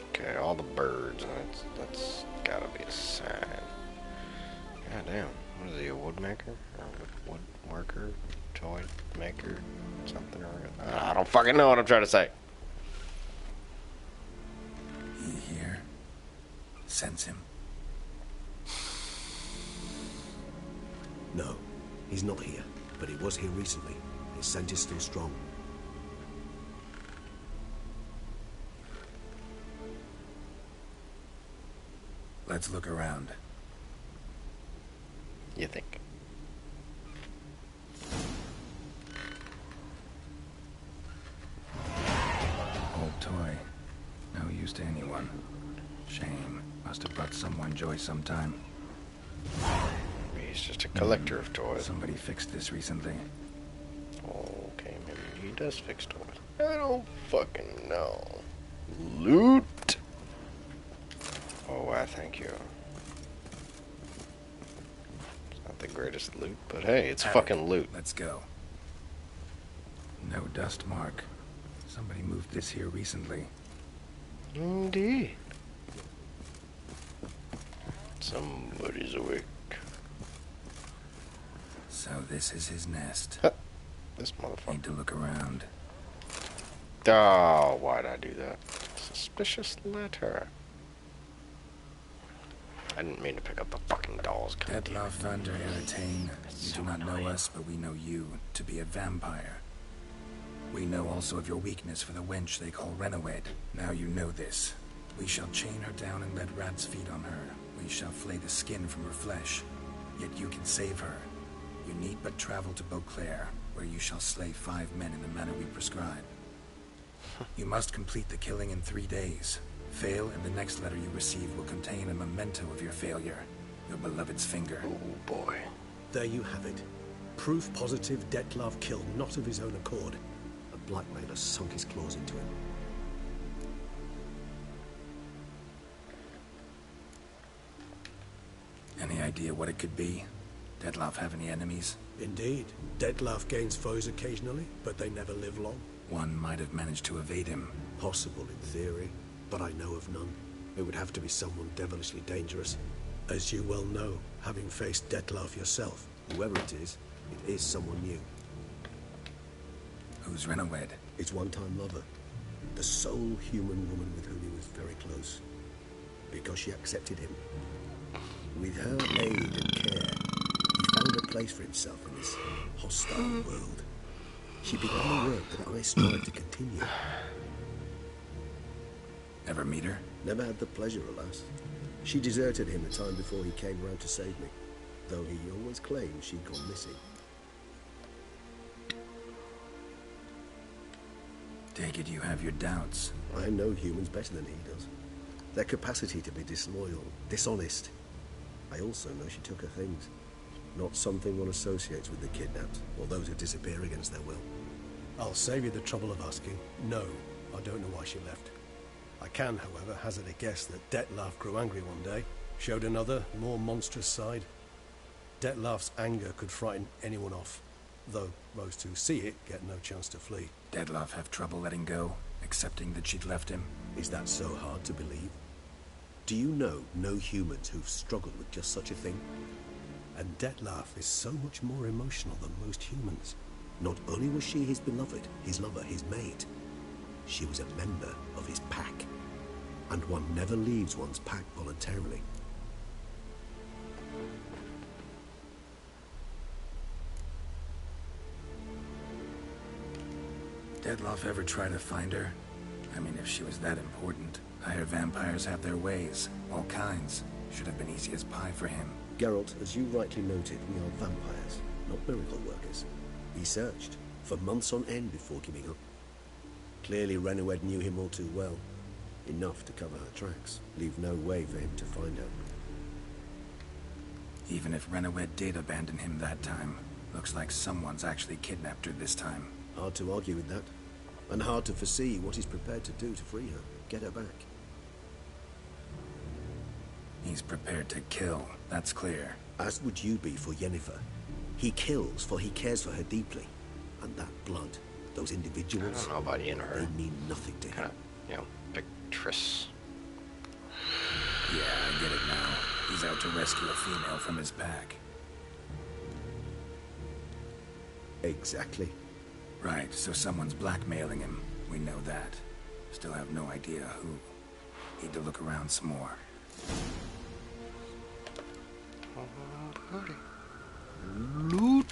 [SPEAKER 2] Okay, all the birds. That's gotta be a sign. God damn. What is he, a woodmaker? Or woodworker? Toy maker? Something or other? I don't fucking know what I'm trying to say.
[SPEAKER 3] He here? Sense him.
[SPEAKER 4] No, he's not here, but he was here recently. His scent is still strong.
[SPEAKER 3] Let's look around.
[SPEAKER 2] You think?
[SPEAKER 3] Old toy. No use to anyone. Shame. Must have brought someone joy sometime.
[SPEAKER 2] He's just a collector of toys.
[SPEAKER 3] Somebody fixed this recently.
[SPEAKER 2] Okay, maybe he does fix toys. I don't fucking know. Loot! Oh, I thank you. It's not the greatest loot, but hey, it's fucking loot.
[SPEAKER 3] Let's go. No dust mark. Somebody moved this here recently.
[SPEAKER 2] Indeed. Somebody's awake.
[SPEAKER 3] So this is his nest.
[SPEAKER 2] This motherfucker.
[SPEAKER 3] Need to look around.
[SPEAKER 2] Oh, why'd I do that? Suspicious letter. I didn't mean to pick up the fucking dolls.
[SPEAKER 3] Dettlaff van der Eretain. You do not know us, but we know you to be a vampire. We know also of your weakness for the wench they call Renawed. Now you know this. We shall chain her down and let rats feed on her. We shall flay the skin from her flesh. Yet you can save her. You need but travel to Beauclair, where you shall slay 5 men in the manner we prescribe. You must complete the killing in 3 days. Fail, and the next letter you receive will contain a memento of your failure. Your beloved's finger.
[SPEAKER 2] Oh boy.
[SPEAKER 8] There you have it. Proof positive Dettlaff killed not of his own accord.
[SPEAKER 4] A blackmailer sunk his claws into him.
[SPEAKER 3] Any idea what it could be? Dettlaff have any enemies?
[SPEAKER 8] Indeed. Dettlaff gains foes occasionally, but they never live long.
[SPEAKER 3] One might have managed to evade him.
[SPEAKER 4] Possible in theory, but I know of none. It would have to be someone devilishly dangerous.
[SPEAKER 8] As you well know, having faced Dettlaff yourself.
[SPEAKER 4] Whoever it is someone new.
[SPEAKER 3] Who's Renawed?
[SPEAKER 4] His one-time lover. The sole human woman with whom he was very close. Because she accepted him. With her aid and care, he found a place for himself in this hostile world. She began the work that I strive to continue.
[SPEAKER 3] Ever meet her?
[SPEAKER 4] Never had the pleasure, alas. She deserted him the time before he came round to save me, though he always claimed she'd gone missing.
[SPEAKER 3] Take it you have your doubts.
[SPEAKER 4] I know humans better than he does. Their capacity to be disloyal, dishonest. I also know she took her things. Not something one associates with the kidnapped, or those who disappear against their will.
[SPEAKER 8] I'll save you the trouble of asking. No, I don't know why she left. I can, however, hazard a guess that Dettlaff grew angry one day, showed another, more monstrous side. Dettlaff's anger could frighten anyone off, though most who see it get no chance to flee.
[SPEAKER 3] Dettlaff have trouble letting go, accepting that she'd left him?
[SPEAKER 4] Is that so hard to believe? Do you know no humans who've struggled with just such a thing?
[SPEAKER 8] And Dettlaff is so much more emotional than most humans.
[SPEAKER 4] Not only was she his beloved, his lover, his mate, she was a member of his pack. And one never leaves one's pack voluntarily.
[SPEAKER 3] Dettlaff ever try to find her? I mean, if she was that important. Higher vampires have their ways, all kinds. Should have been easy as pie for him.
[SPEAKER 4] Geralt, as you rightly noted, we are vampires, not miracle workers. He searched for months on end before giving up. Clearly Renoed knew him all too well. Enough to cover her tracks, leave no way for him to find her.
[SPEAKER 3] Even if Renoed did abandon him that time, looks like someone's actually kidnapped her this time.
[SPEAKER 4] Hard to argue with that. And hard to foresee what he's prepared to do to free her, get her back.
[SPEAKER 3] He's prepared to kill, that's clear.
[SPEAKER 4] As would you be for Yennefer. He kills for he cares for her deeply. And that blood, those individuals,
[SPEAKER 2] I don't know about Yennefer.
[SPEAKER 4] They mean nothing to him.
[SPEAKER 2] Kind of, you know, Victress.
[SPEAKER 3] Yeah, I get it now. He's out to rescue a female from his pack.
[SPEAKER 4] Exactly.
[SPEAKER 3] Right, so someone's blackmailing him. We know that. Still have no idea who. Need to look around some more.
[SPEAKER 2] Loot.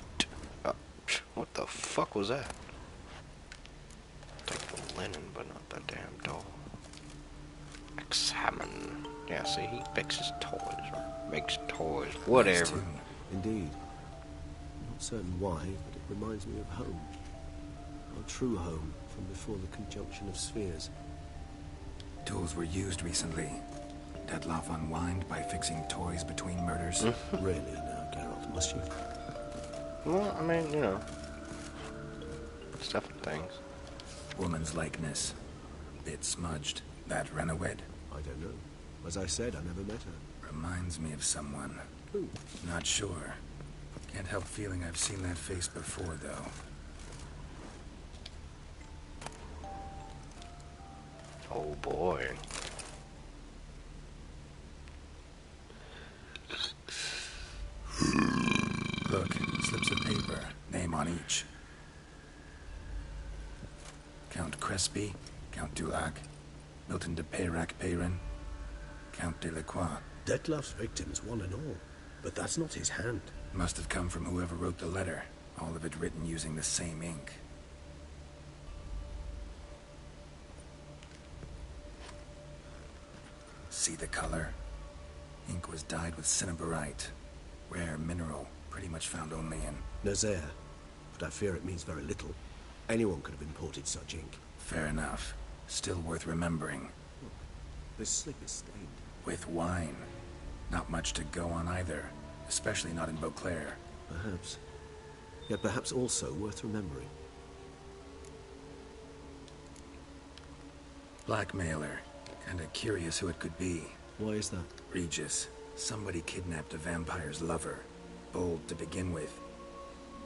[SPEAKER 2] What the fuck was that? Take the linen, but not the damn doll. Examine. Yeah, see, he fixes toys or makes toys, whatever.
[SPEAKER 4] Indeed. Not certain why, but it reminds me of home. Our true home from before the conjunction of spheres.
[SPEAKER 3] Tools were used recently. Dettlaff unwind by fixing toys between murders.
[SPEAKER 4] Really now, Geralt, must you?
[SPEAKER 2] Well, I mean, you know, stuff and things.
[SPEAKER 3] Woman's likeness. Bit smudged. That Renoed?
[SPEAKER 4] I don't know. As I said, I never met her.
[SPEAKER 3] Reminds me of someone.
[SPEAKER 4] Who?
[SPEAKER 3] Not sure. Can't help feeling I've seen that face before, though.
[SPEAKER 2] Oh boy.
[SPEAKER 3] Look, slips of paper, name on each. Count Crespi, Count Dulac, Milton de Peyrac-Peyrin, Count Delacroix.
[SPEAKER 4] Dettlaff's victims, one and all. But that's not his hand.
[SPEAKER 3] Must have come from whoever wrote the letter. All of it written using the same ink. See the color? Ink was dyed with cinnabarite. Rare mineral, pretty much found only in
[SPEAKER 4] Nazaire. But I fear it means very little. Anyone could have imported such ink.
[SPEAKER 3] Fair enough. Still worth remembering.
[SPEAKER 4] Look, this slip is stained.
[SPEAKER 3] With wine. Not much to go on either. Especially not in Beauclair.
[SPEAKER 4] Perhaps. Yet perhaps also worth remembering.
[SPEAKER 3] Blackmailer. Kinda curious who it could be.
[SPEAKER 4] Why is that?
[SPEAKER 3] Regis. Somebody kidnapped a vampire's lover. Bold to begin with.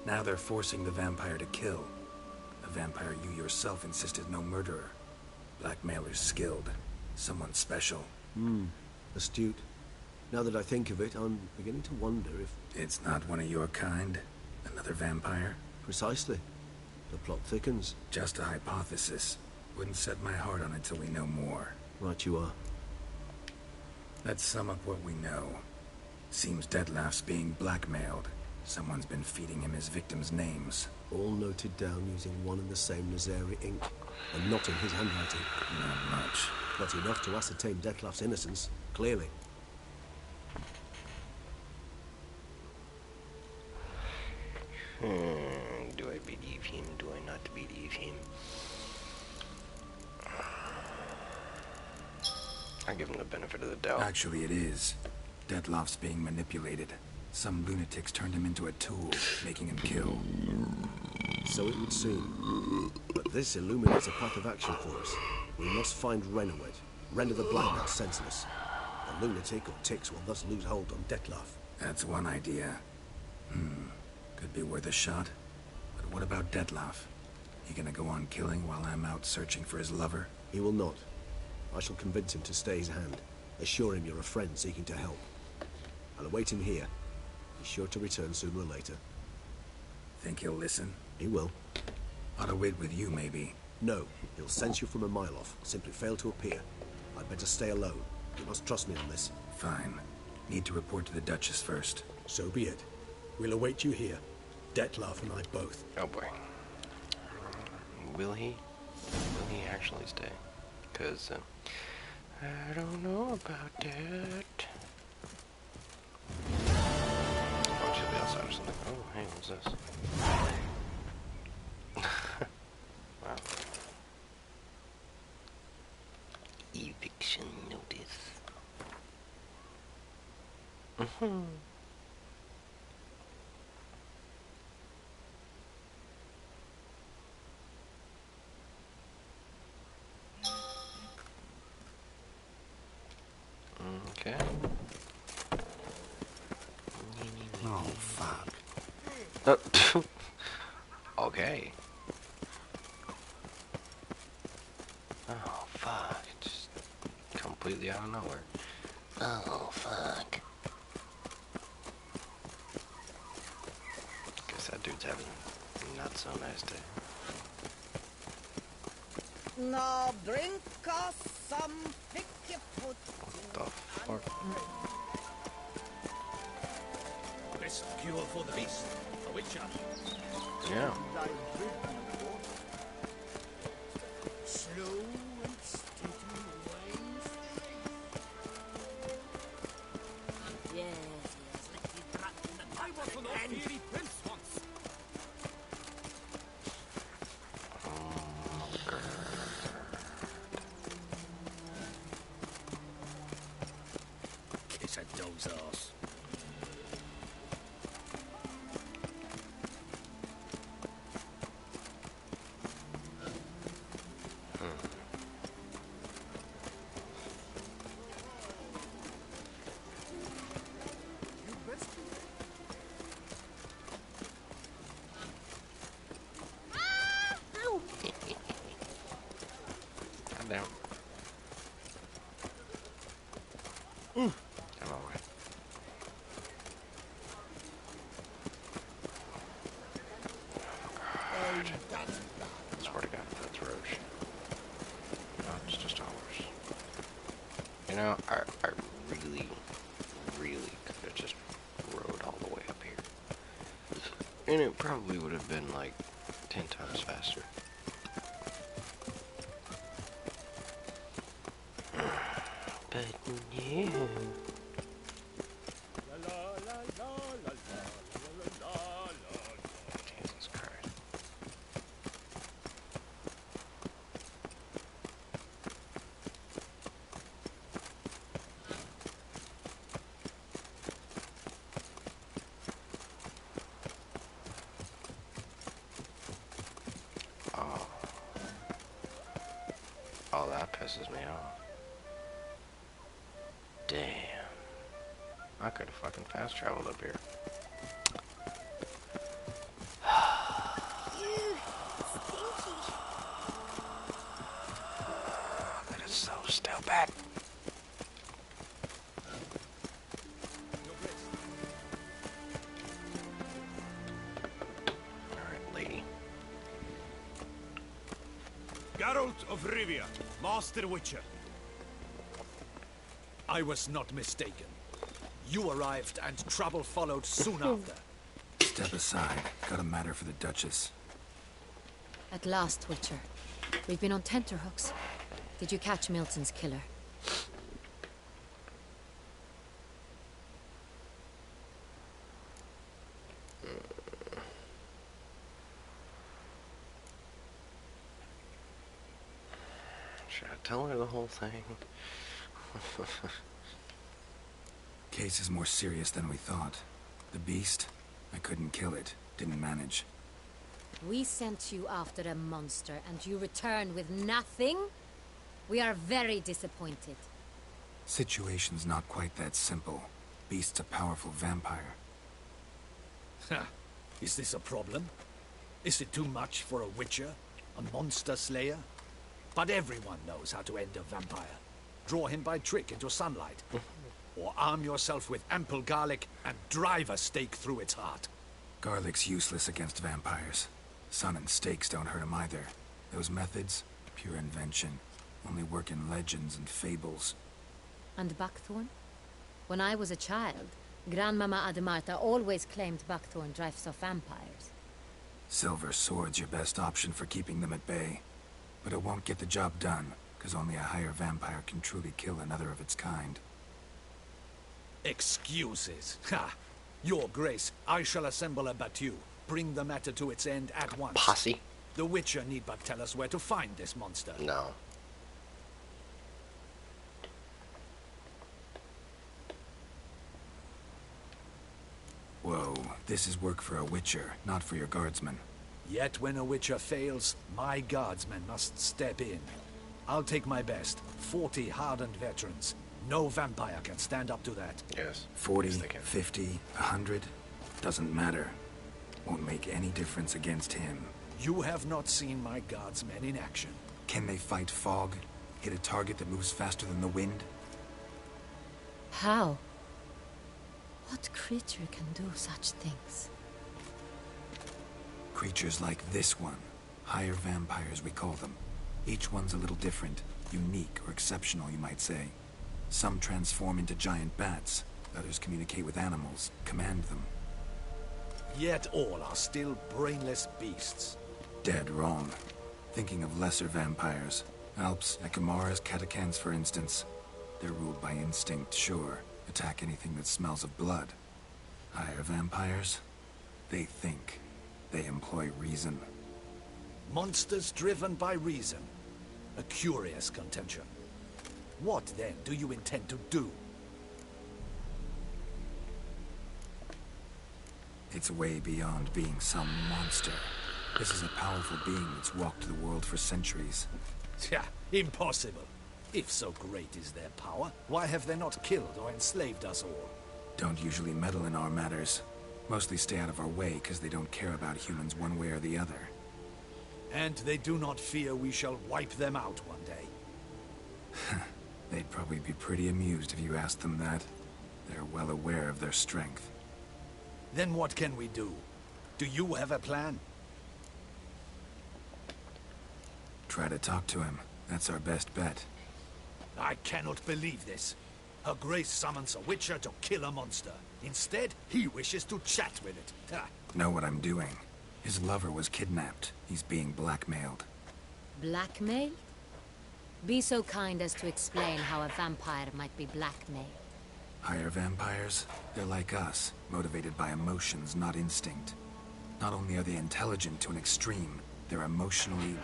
[SPEAKER 3] Now they're forcing the vampire to kill. A vampire you yourself insisted no murderer. Blackmailer's skilled. Someone special.
[SPEAKER 4] Astute. Now that I think of it, I'm beginning to wonder if...
[SPEAKER 3] It's not one of your kind? Another vampire?
[SPEAKER 4] Precisely. The plot thickens.
[SPEAKER 3] Just a hypothesis. Wouldn't set my heart on it till we know more.
[SPEAKER 4] Right you are.
[SPEAKER 3] Let's sum up what we know. Seems Dettlaff's being blackmailed. Someone's been feeding him his victims' names.
[SPEAKER 4] All noted down using one and the same Nazari ink. And not in his handwriting.
[SPEAKER 3] Not much.
[SPEAKER 4] Not enough to ascertain Dettlaff's innocence, clearly.
[SPEAKER 2] Do I believe him? Do I not believe him? I give him the benefit of the doubt.
[SPEAKER 3] Actually, it is. Dettlaff's being manipulated. Some lunatics turned him into a tool, making him kill.
[SPEAKER 4] So it would seem. But this illuminates a path of action for us. We must find Renowed. Render the blind and senseless. The lunatic or ticks will thus lose hold on Dettlaff.
[SPEAKER 3] That's one idea. Could be worth a shot. But what about Dettlaff? He gonna go on killing while I'm out searching for his lover?
[SPEAKER 4] He will not. I shall convince him to stay his hand. Assure him you're a friend seeking to help. I'll await him here. He's sure to return sooner or later.
[SPEAKER 3] Think he'll listen?
[SPEAKER 4] He will.
[SPEAKER 3] Ought to wait with you, maybe.
[SPEAKER 4] No, he'll sense you from a mile off. Simply fail to appear. I'd better stay alone. You must trust me on this.
[SPEAKER 3] Fine. Need to report to the Duchess first.
[SPEAKER 8] So be it. We'll await you here. Dettlaff and I both.
[SPEAKER 2] Oh boy. Will he? Will he actually stay? Because, I don't know about that. Oh, she'll be outside or something. Oh, hey, what's this? Wow. Eviction notice. Okay.
[SPEAKER 4] Oh, fuck.
[SPEAKER 2] Okay. Oh, fuck. Just completely out of nowhere. Oh, fuck. Guess that dude's having not so nice day.
[SPEAKER 13] Now drink us some picky foot.
[SPEAKER 2] What the fuck?
[SPEAKER 7] Best cure for the beast. A witcher.
[SPEAKER 2] Yeah.
[SPEAKER 13] Slow and steady wines. Yes, let me drunk in the I was an fairy prince once.
[SPEAKER 7] Kiss a dog's ass.
[SPEAKER 2] Down. I'm alright. I swear to God, that's Roche. No, it's just ours. You know, I really could have just rode all the way up here. And it probably would have been like 10 times faster. But no. Jesus Christ. Oh, that pisses me off. Damn. I could have fucking fast traveled up here. That is so stupid. Alright, lady.
[SPEAKER 1] Geralt of Rivia, Master Witcher.
[SPEAKER 7] I was not mistaken. You arrived and trouble followed soon after.
[SPEAKER 3] Step aside. Got a matter for the Duchess.
[SPEAKER 14] At last, Witcher. We've been on tenterhooks. Did you catch Milton's killer?
[SPEAKER 2] Should I tell her the whole thing?
[SPEAKER 3] Case is more serious than we thought. The beast, I couldn't kill it. Didn't manage.
[SPEAKER 14] We sent you after a monster, and you returned with nothing? We are very disappointed.
[SPEAKER 3] Situation's not quite that simple. Beast's a powerful vampire.
[SPEAKER 7] Is this a problem? Is it too much for a witcher? A monster slayer? But everyone knows how to end a vampire. Draw him by trick into sunlight. Or arm yourself with ample garlic and drive a stake through its heart.
[SPEAKER 3] Garlic's useless against vampires. Sun and stakes don't hurt him either. Those methods, pure invention. Only work in legends and fables.
[SPEAKER 14] And buckthorn? When I was a child, Grandmama Ademarta always claimed buckthorn drives off vampires.
[SPEAKER 3] Silver sword's your best option for keeping them at bay. But it won't get the job done, because only a higher vampire can truly kill another of its kind.
[SPEAKER 7] Excuses. Ha! Your Grace, I shall assemble a battue. Bring the matter to its end at once.
[SPEAKER 2] Posse?
[SPEAKER 7] The Witcher need but tell us where to find this monster.
[SPEAKER 2] No.
[SPEAKER 3] Whoa, this is work for a Witcher, not for your guardsmen.
[SPEAKER 7] Yet when a Witcher fails, my guardsmen must step in. I'll take my best. 40 hardened veterans. No vampire can stand up to that.
[SPEAKER 2] Yes.
[SPEAKER 3] 40, 50, 100? Doesn't matter. Won't make any difference against him.
[SPEAKER 7] You have not seen my guardsmen in action.
[SPEAKER 3] Can they fight fog? Hit a target that moves faster than the wind?
[SPEAKER 14] How? What creature can do such things?
[SPEAKER 3] Creatures like this one. Higher vampires, we call them. Each one's a little different. Unique or exceptional, you might say. Some transform into giant bats. Others communicate with animals, command them.
[SPEAKER 7] Yet all are still brainless beasts.
[SPEAKER 3] Dead wrong. Thinking of lesser vampires. Alps, Ekamaras, Catacans, for instance. They're ruled by instinct, sure. Attack anything that smells of blood. Higher vampires? They think. They employ reason.
[SPEAKER 7] Monsters driven by reason. A curious contention. What, then, do you intend to do?
[SPEAKER 3] It's way beyond being some monster. This is a powerful being that's walked the world for centuries.
[SPEAKER 7] Yeah, impossible. If so great is their power, why have they not killed or enslaved us all?
[SPEAKER 3] Don't usually meddle in our matters. Mostly stay out of our way because they don't care about humans one way or the other.
[SPEAKER 7] And they do not fear we shall wipe them out one day.
[SPEAKER 3] They'd probably be pretty amused if you asked them that. They're well aware of their strength.
[SPEAKER 7] Then what can we do? Do you have a plan?
[SPEAKER 3] Try to talk to him. That's our best bet.
[SPEAKER 7] I cannot believe this. Her Grace summons a Witcher to kill a monster. Instead, he wishes to chat with it. Ha.
[SPEAKER 3] Know what I'm doing. His lover was kidnapped. He's being blackmailed.
[SPEAKER 14] Blackmail? Be so kind as to explain how a vampire might be blackmailed.
[SPEAKER 3] Higher vampires? They're like us, motivated by emotions, not instinct. Not only are they intelligent to an extreme, they're emotionally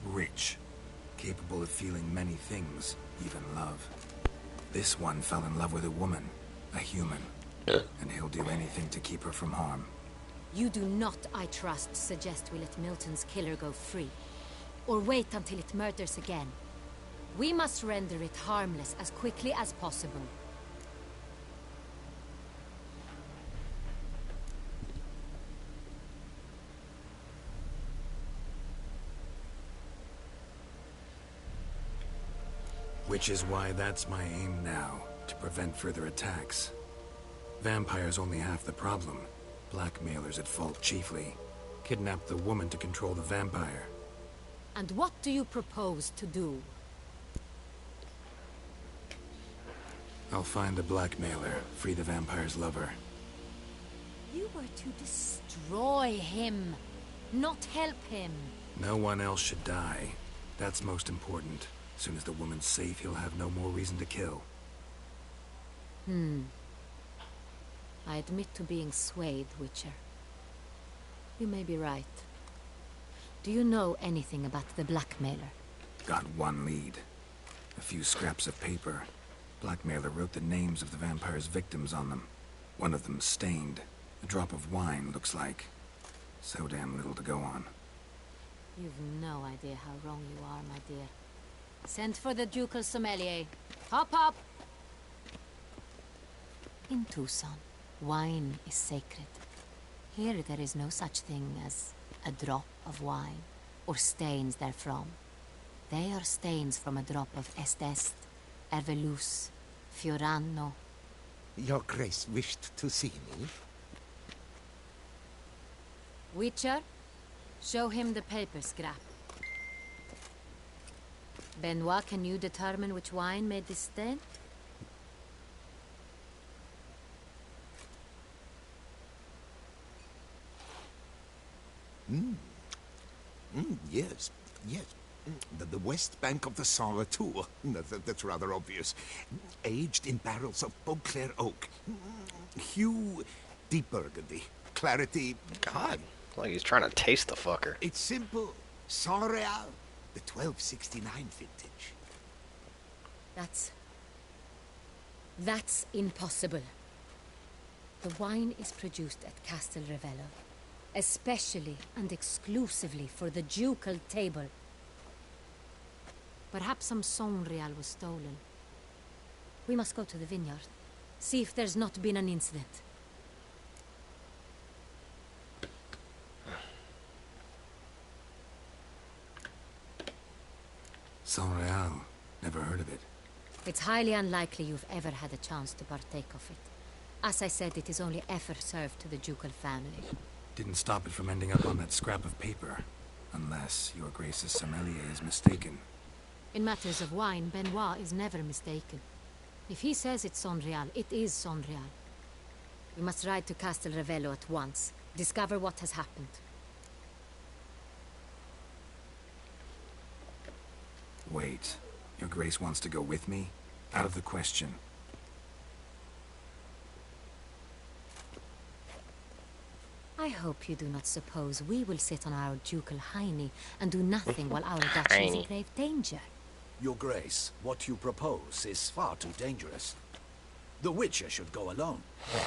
[SPEAKER 3] rich. Capable of feeling many things, even love. This one fell in love with a woman, a human. And he'll do anything to keep her from harm.
[SPEAKER 14] You do not, I trust, suggest we let Milton's killer go free. Or wait until it murders again. We must render it harmless as quickly as possible.
[SPEAKER 3] Which is why that's my aim now, to prevent further attacks. Vampires only half the problem. Blackmailers at fault chiefly. Kidnap the woman to control the vampire.
[SPEAKER 14] And what do you propose to do?
[SPEAKER 3] I'll find the blackmailer, free the vampire's lover.
[SPEAKER 14] You were to destroy him, not help him.
[SPEAKER 3] No one else should die. That's most important. As soon as the woman's safe, he'll have no more reason to kill.
[SPEAKER 14] I admit to being swayed, Witcher. You may be right. Do you know anything about the blackmailer?
[SPEAKER 3] Got one lead. A few scraps of paper. Blackmailer wrote the names of the vampire's victims on them. One of them stained. A drop of wine, looks like. So damn little to go on.
[SPEAKER 14] You've no idea how wrong you are, my dear. Send for the ducal sommelier. Hop, hop! In Tucson, wine is sacred. Here there is no such thing as a drop of wine, or stains therefrom. They are stains from a drop of Estest, Ervelus, Fiorano.
[SPEAKER 6] Your Grace wished to see me?
[SPEAKER 14] Witcher, show him the paper scrap. Benoit, can you determine which wine made this stain?
[SPEAKER 6] Yes, yes. The west bank of the Saint Latour. That's rather obvious. Aged in barrels of Beauclair oak. Hue, deep burgundy. Clarity...
[SPEAKER 2] God, like he's trying to taste the fucker.
[SPEAKER 6] It's simple. Saint Real, the 1269 vintage.
[SPEAKER 14] That's impossible. The wine is produced at Castel Revello, especially and exclusively for the ducal table. Perhaps some Saint Real was stolen. We must go to the vineyard, see if there's not been an incident.
[SPEAKER 3] Saint Real. Never heard of it.
[SPEAKER 14] It's highly unlikely you've ever had a chance to partake of it. As I said, it is only ever served to the ducal family.
[SPEAKER 3] Didn't stop it from ending up on that scrap of paper. Unless your Grace's sommelier is mistaken.
[SPEAKER 14] In matters of wine, Benoit is never mistaken. If he says it's Saint Real, it is Saint Real. We must ride to Castel Revello at once. Discover what has happened.
[SPEAKER 3] Wait. Your Grace wants to go with me? Out of the question.
[SPEAKER 14] I hope you do not suppose we will sit on our ducal hiney and do nothing while our duchy is in grave danger.
[SPEAKER 7] Your Grace, what you propose is far too dangerous. The Witcher should go alone.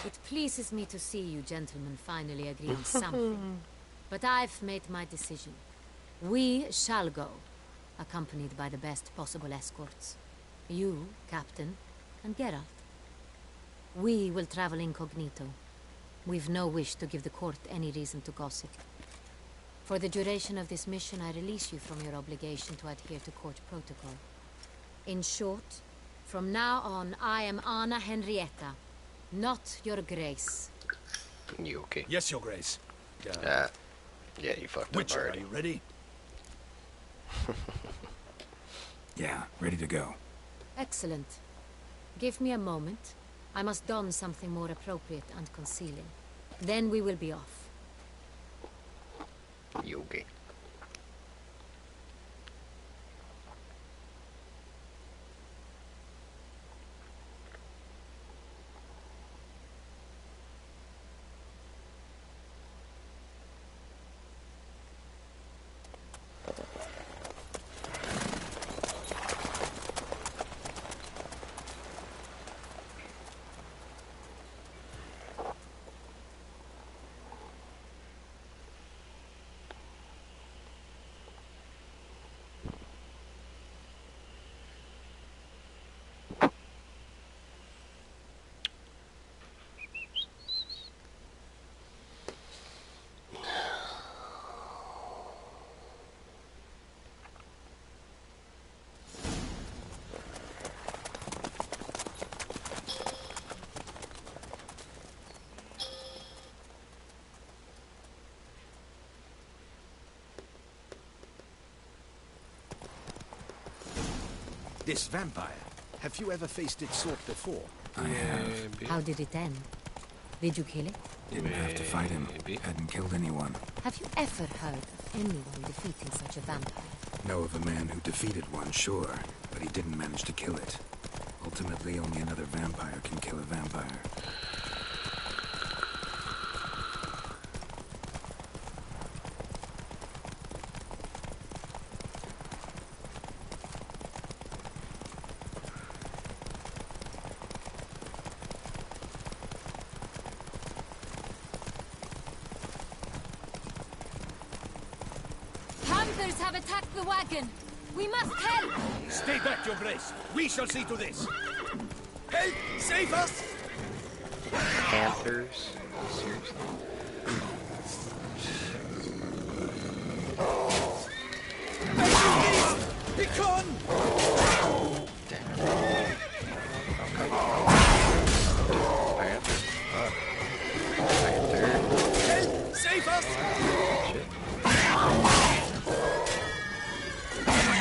[SPEAKER 14] It pleases me to see you gentlemen finally agree on something. But I've made my decision. We shall go, accompanied by the best possible escorts. You, Captain, and Geralt. We will travel incognito. We've no wish to give the court any reason to gossip. For the duration of this mission, I release you from your obligation to adhere to court protocol. In short, from now on, I am Anna Henrietta, not your Grace.
[SPEAKER 2] You okay?
[SPEAKER 7] Yes, your Grace.
[SPEAKER 2] Yeah, you fucked
[SPEAKER 7] Witcher,
[SPEAKER 2] up already.
[SPEAKER 7] are you ready?
[SPEAKER 3] Yeah, ready to go.
[SPEAKER 14] Excellent. Give me a moment. I must don something more appropriate and concealing. Then we will be off.
[SPEAKER 2] You okay?
[SPEAKER 7] This vampire. Have you ever faced its sort before?
[SPEAKER 3] I have.
[SPEAKER 14] How did it end? Did you kill it?
[SPEAKER 3] Didn't have to fight him. Hadn't killed anyone.
[SPEAKER 14] Have you ever heard of anyone defeating such a vampire?
[SPEAKER 3] Know of a man who defeated one, sure, but he didn't manage to kill it. Ultimately, only another vampire can kill a vampire.
[SPEAKER 14] Soldiers have attacked the wagon. We must help!
[SPEAKER 7] Stay back, Your Grace. We shall see to this. Help! Save us!
[SPEAKER 2] Panthers? Seriously?
[SPEAKER 7] Begone!
[SPEAKER 2] Panther.
[SPEAKER 7] Help! Save us!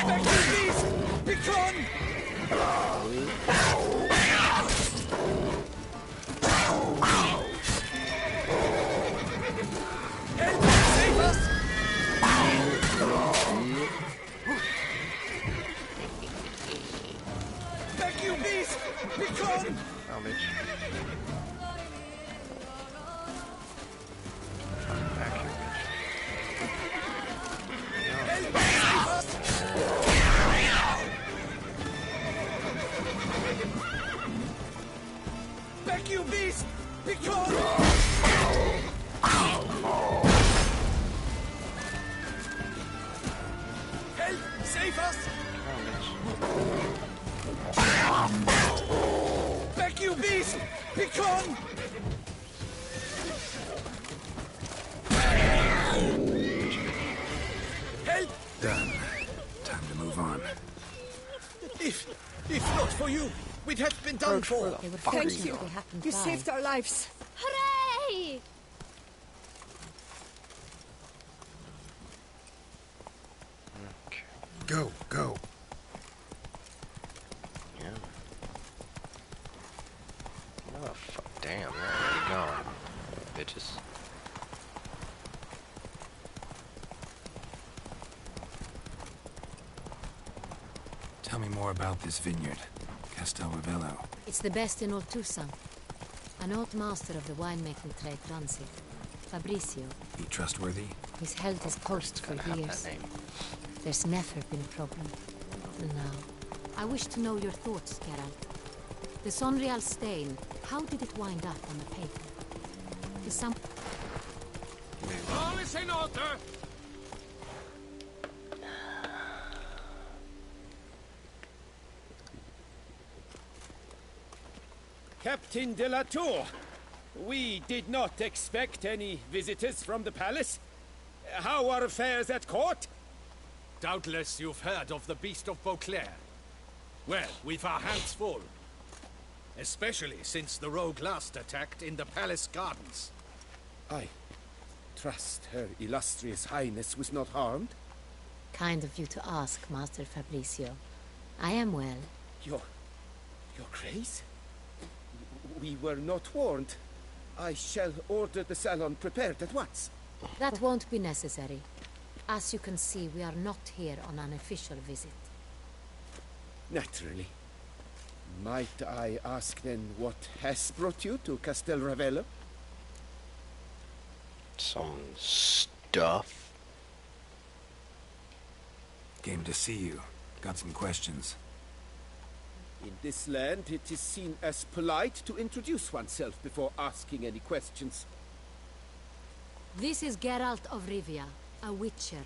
[SPEAKER 7] Back to these! Begone! Help! Save us! Back you beast! Begone!
[SPEAKER 2] Oh, bitch. Back here, bitch.
[SPEAKER 7] Help! Save us! Back you beast! Begone! Help! Save us! Back you beast! Begone! Help!
[SPEAKER 3] Done. Time to move on.
[SPEAKER 7] If not for you, we'd have been done for.
[SPEAKER 14] They were
[SPEAKER 15] Thank
[SPEAKER 14] fortunate
[SPEAKER 15] you.
[SPEAKER 14] they happened
[SPEAKER 15] You
[SPEAKER 14] by.
[SPEAKER 15] saved our lives.
[SPEAKER 11] Hooray!
[SPEAKER 3] Go, go.
[SPEAKER 2] Yeah. Oh, fuck. Damn, they're already gone. Bitches.
[SPEAKER 3] Tell me more about this vineyard, Castel Ravello.
[SPEAKER 14] It's the best in all Toussaint. An old master of the winemaking trade runs it. Fabrizio.
[SPEAKER 3] He trustworthy?
[SPEAKER 14] He's held his post for years. There's never been a problem. And now, I wish to know your thoughts, Geralt. The Sonreal stain, how did it wind up on the paper? Is some...
[SPEAKER 1] All is in order!
[SPEAKER 12] Captain de la Tour, we did not expect any visitors from the palace. How are affairs at court?
[SPEAKER 1] Doubtless you've heard of the Beast of Beauclair. Well, we've our hands full. Especially since the rogue last attacked in the palace gardens.
[SPEAKER 12] I trust Her Illustrious Highness was not harmed?
[SPEAKER 14] Kind of you to ask, Master Fabrizio. I am well.
[SPEAKER 12] Your Grace? We were not warned. I shall order the salon prepared at once.
[SPEAKER 14] That won't be necessary. As you can see, we are not here on an official visit.
[SPEAKER 12] Naturally. Might I ask then what has brought you to Castel Ravello?
[SPEAKER 2] Some stuff.
[SPEAKER 3] Came to see you. Got some questions.
[SPEAKER 12] In this land, it is seen as polite to introduce oneself before asking any questions.
[SPEAKER 14] This is Geralt of Rivia, a witcher.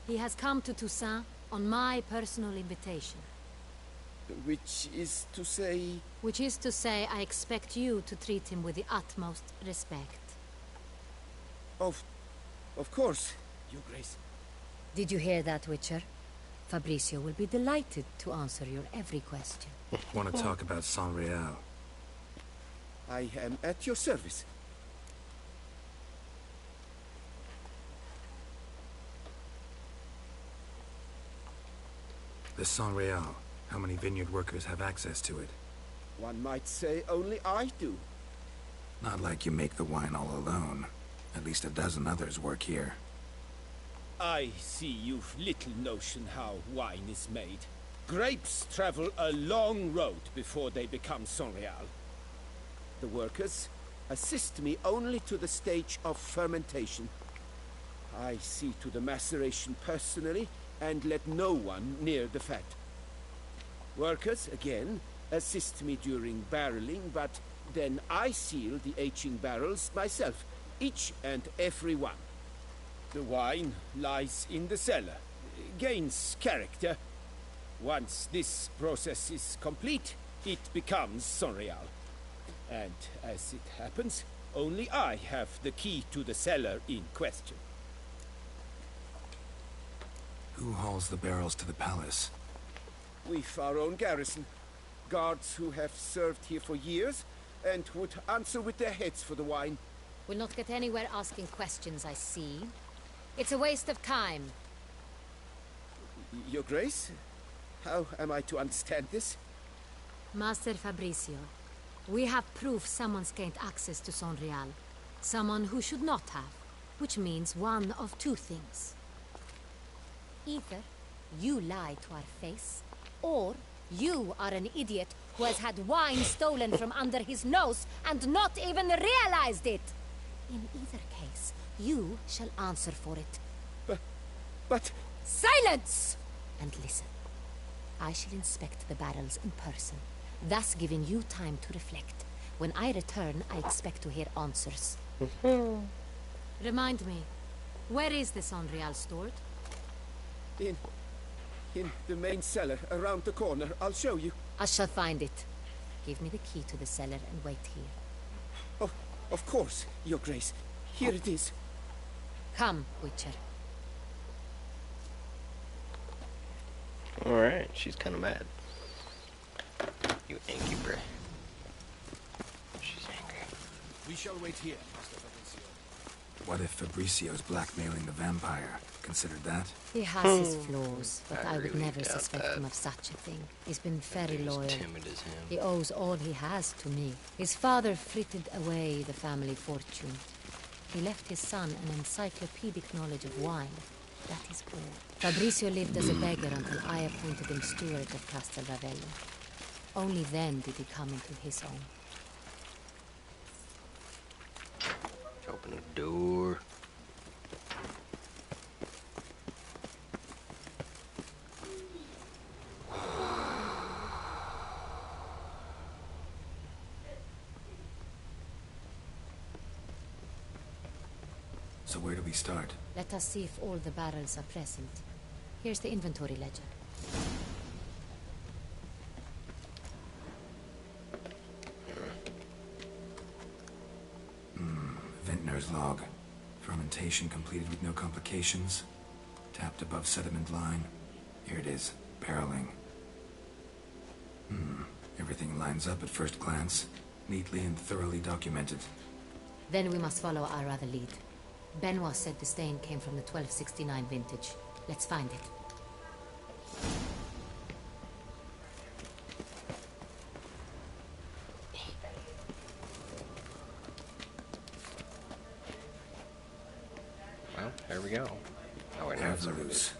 [SPEAKER 14] He has come to Toussaint on my personal invitation.
[SPEAKER 12] Which is to say...
[SPEAKER 14] Which is to say, I expect you to treat him with the utmost respect.
[SPEAKER 12] Of course, Your Grace.
[SPEAKER 14] Did you hear that, Witcher? Fabrizio will be delighted to answer your every question.
[SPEAKER 3] Want to talk about Sonreal?
[SPEAKER 12] I am at your service.
[SPEAKER 3] The Sonreal. How many vineyard workers have access to it?
[SPEAKER 12] One might say only I do.
[SPEAKER 3] Not like you make the wine all alone. At least a dozen others work here.
[SPEAKER 12] I see you've little notion how wine is made. Grapes travel a long road before they become Sonreal. The workers assist me only to the stage of fermentation. I see to the maceration personally and let no one near the fat. Workers, again, assist me during barreling, but then I seal the aging barrels myself, each and every one. The wine lies in the cellar, gains character. Once this process is complete, it becomes Sonreal. And as it happens, only I have the key to the cellar in question.
[SPEAKER 3] Who hauls the barrels to the palace?
[SPEAKER 12] We've our own garrison. Guards who have served here for years and would answer with their heads for the wine.
[SPEAKER 14] We'll not get anywhere asking questions, I see. It's a waste of time.
[SPEAKER 12] Your Grace? How am I to understand this?
[SPEAKER 14] Master Fabricio, we have proof someone's gained access to Sonreal. Someone who should not have. Which means one of two things. Either you lie to our face, or you are an idiot who has had wine stolen from under his nose and not even realized it. In either case, you shall answer for it.
[SPEAKER 12] But...
[SPEAKER 14] Silence! And listen. I shall inspect the barrels in person, thus giving you time to reflect. When I return, I expect to hear answers. Remind me, where is the Sonreal stored?
[SPEAKER 12] In the main cellar, around the corner. I'll show you.
[SPEAKER 14] I shall find it. Give me the key to the cellar and wait here.
[SPEAKER 12] Oh, of course, Your Grace. Here it is.
[SPEAKER 14] Come, Witcher.
[SPEAKER 2] Alright, she's kind of mad. You angry, bruh. She's angry.
[SPEAKER 1] We shall wait here, Master Fabricio.
[SPEAKER 3] What if Fabricio's blackmailing the vampire? Considered that?
[SPEAKER 14] He has his flaws, but I would
[SPEAKER 2] really
[SPEAKER 14] never
[SPEAKER 2] doubt
[SPEAKER 14] suspect
[SPEAKER 2] that.
[SPEAKER 14] him of such a thing. He's been very
[SPEAKER 2] He's
[SPEAKER 14] loyal.
[SPEAKER 2] timid as him.
[SPEAKER 14] He owes all he has to me. His father frittered away the family fortune. He left his son an encyclopedic knowledge of wine. That is all. Fabricio lived as a beggar until I appointed him steward of Castel Ravello. Only then did he come into his own.
[SPEAKER 2] Open the door.
[SPEAKER 3] So where do we start?
[SPEAKER 14] Let us see if all the barrels are present. Here's the inventory ledger.
[SPEAKER 3] Vintner's log. Fermentation completed with no complications. Tapped above sediment line. Here it is. Barreling. Everything lines up at first glance. Neatly and thoroughly documented.
[SPEAKER 14] Then we must follow our other lead. Benoit said the stain came from the 1269 vintage. Let's find it.
[SPEAKER 2] Well, there we go. Oh, wait, now it's over there.
[SPEAKER 3] Averroes.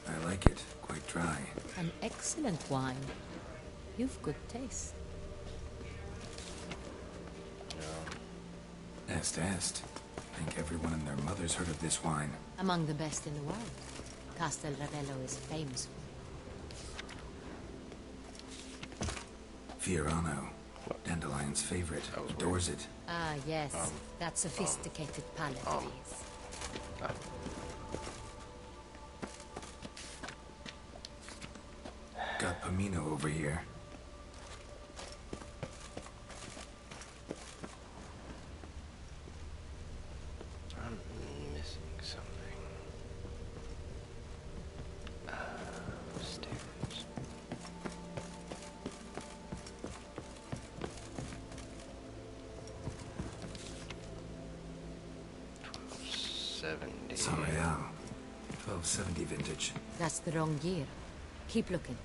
[SPEAKER 3] I like it. Quite dry.
[SPEAKER 14] An excellent wine. You've good taste.
[SPEAKER 3] Est. Think everyone and their mother's heard of this wine.
[SPEAKER 14] Among the best in the world. Castel Ravello is famous for.
[SPEAKER 3] Fiorano. Dandelion's favorite. Adores it.
[SPEAKER 14] Ah, yes. That sophisticated palate of his.
[SPEAKER 3] Got Pomino over here.
[SPEAKER 2] I'm missing something. Stairs.
[SPEAKER 3] Sonreal. 1270 vintage.
[SPEAKER 14] That's the wrong year. Keep looking.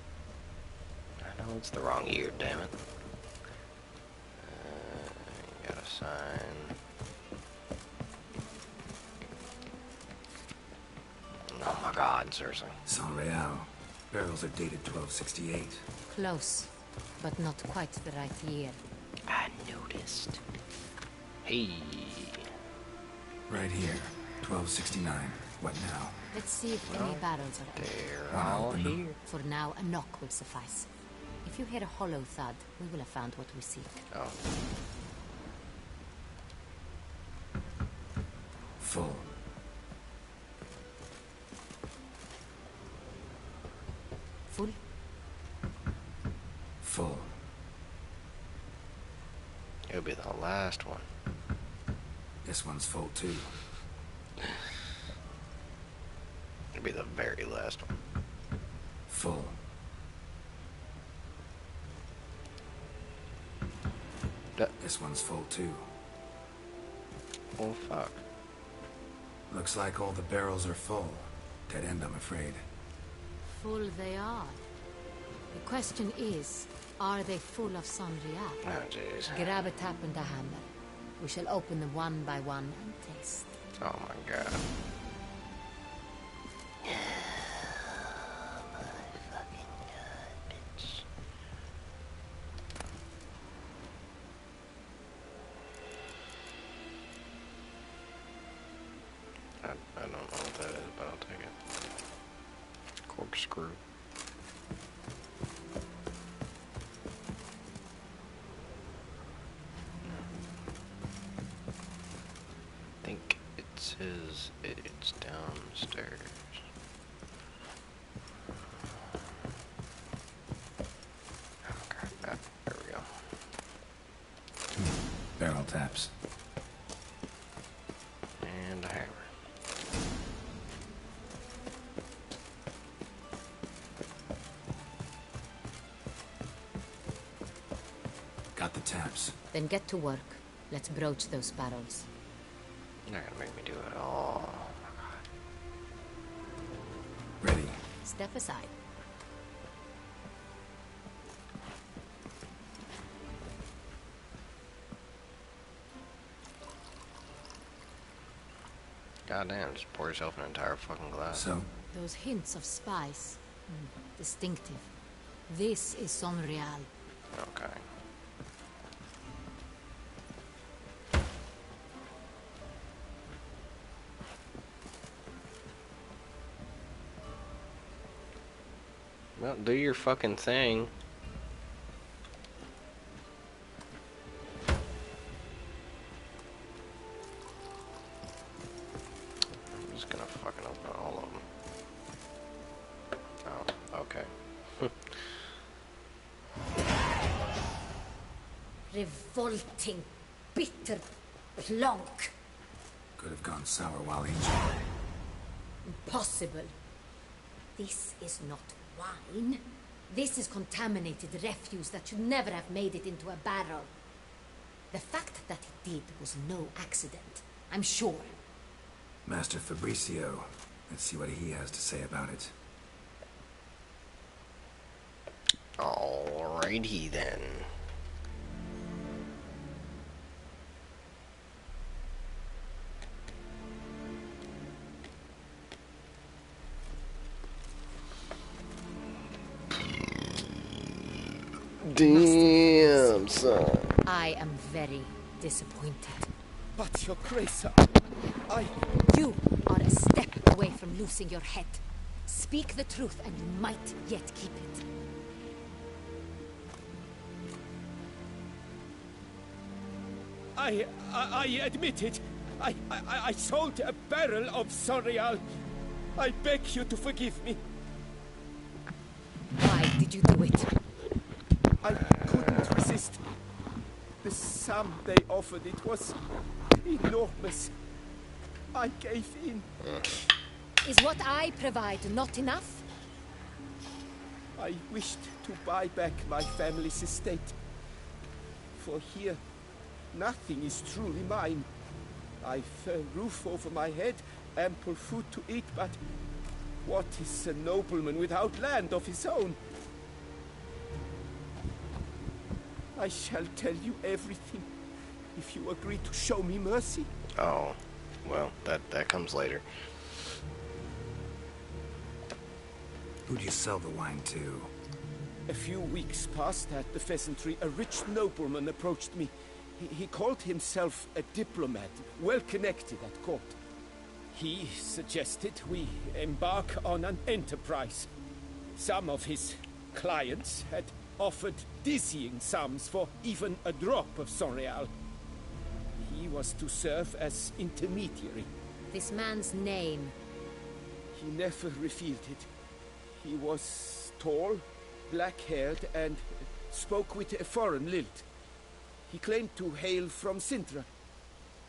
[SPEAKER 2] I know it's the wrong year, damn it. Got a sign. Oh my god, seriously.
[SPEAKER 3] Sonreal. Barrels are dated 1268.
[SPEAKER 14] Close, but not quite the right year.
[SPEAKER 2] I noticed. Hey.
[SPEAKER 3] Right here. 1269. What now?
[SPEAKER 14] Let's see if any barrels are open.
[SPEAKER 2] They're all here.
[SPEAKER 14] For now, a knock will suffice. If you hear a hollow thud, we will have found what we seek.
[SPEAKER 2] Oh.
[SPEAKER 3] Full.
[SPEAKER 14] Full?
[SPEAKER 3] Full.
[SPEAKER 2] It'll be the last one.
[SPEAKER 3] This one's full too.
[SPEAKER 2] It'll be the very last one.
[SPEAKER 3] Full. This one's full too.
[SPEAKER 2] Oh fuck.
[SPEAKER 3] Looks like all the barrels are full. Dead end, I'm afraid.
[SPEAKER 14] Full they are. The question is, are they full of Sonrial?
[SPEAKER 2] Oh jeez.
[SPEAKER 14] Grab a tap and a hammer. We shall open them one by one and taste.
[SPEAKER 2] Oh my god. I don't know what that is, but I'll take it. Corkscrew. I think it says it's downstairs. Oh, crap. There we go.
[SPEAKER 3] Barrel taps.
[SPEAKER 2] And a hammer.
[SPEAKER 3] Got the taps.
[SPEAKER 14] Then get to work. Let's broach those barrels.
[SPEAKER 2] You're not gonna make me do it all.
[SPEAKER 3] Ready.
[SPEAKER 14] Step aside.
[SPEAKER 2] Goddamn, just pour yourself an entire fucking glass.
[SPEAKER 3] So?
[SPEAKER 14] Those hints of spice. Distinctive. This is Sonrial.
[SPEAKER 2] Okay. Well, do your fucking thing. I'm just gonna fucking open all of them. Oh, okay.
[SPEAKER 14] Revolting, bitter plonk.
[SPEAKER 3] Could have gone sour while aging.
[SPEAKER 14] Impossible. This is not wine. This is contaminated refuse that should never have made it into a barrel. The fact that it did was no accident, I'm sure.
[SPEAKER 3] Master Fabricio. Let's see what he has to say about it.
[SPEAKER 2] Alrighty then. Damn, son.
[SPEAKER 14] I am very disappointed.
[SPEAKER 12] But your grace,
[SPEAKER 14] You are a step away from losing your head. Speak the truth and you might yet keep it.
[SPEAKER 12] I admit it. I sold a barrel of Sonrial. I beg you to forgive me.
[SPEAKER 14] Why did you do it?
[SPEAKER 12] I couldn't resist. The sum they offered, it was enormous. I gave in.
[SPEAKER 14] Is what I provide not enough?
[SPEAKER 12] I wished to buy back my family's estate. For here, nothing is truly mine. I've a roof over my head, ample food to eat, but what is a nobleman without land of his own? I shall tell you everything, if you agree to show me mercy.
[SPEAKER 2] Oh, well, that comes later.
[SPEAKER 3] Who do you sell the wine to?
[SPEAKER 12] A few weeks past at the Pheasantry, a rich nobleman approached me. He called himself a diplomat, well connected at court. He suggested we embark on an enterprise. Some of his clients had offered dizzying sums for even a drop of Sonrial. He was to serve as intermediary.
[SPEAKER 14] This man's name.
[SPEAKER 12] He never revealed it. He was tall, black-haired, and spoke with a foreign lilt. He claimed to hail from Sintra.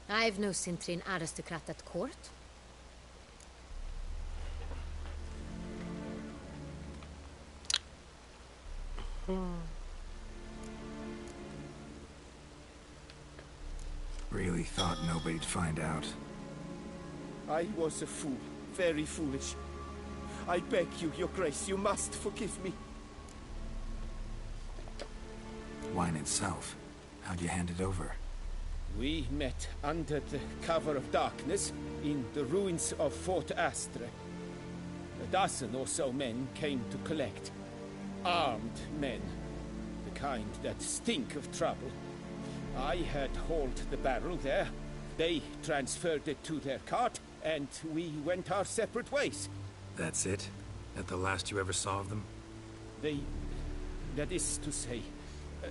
[SPEAKER 14] I've no Sintrin aristocrat at court.
[SPEAKER 3] Really thought nobody'd find out.
[SPEAKER 12] I was a fool, very foolish. I beg you, Your Grace, you must forgive me.
[SPEAKER 3] Wine itself. How'd you hand it over?
[SPEAKER 12] We met under the cover of darkness in the ruins of Fort Astre. A dozen or so men came to collect. Armed men. The kind that stink of trouble. I had hauled the barrel there. They transferred it to their cart, and we went our separate ways.
[SPEAKER 3] That's it? That the last you ever saw of them?
[SPEAKER 12] That is to say,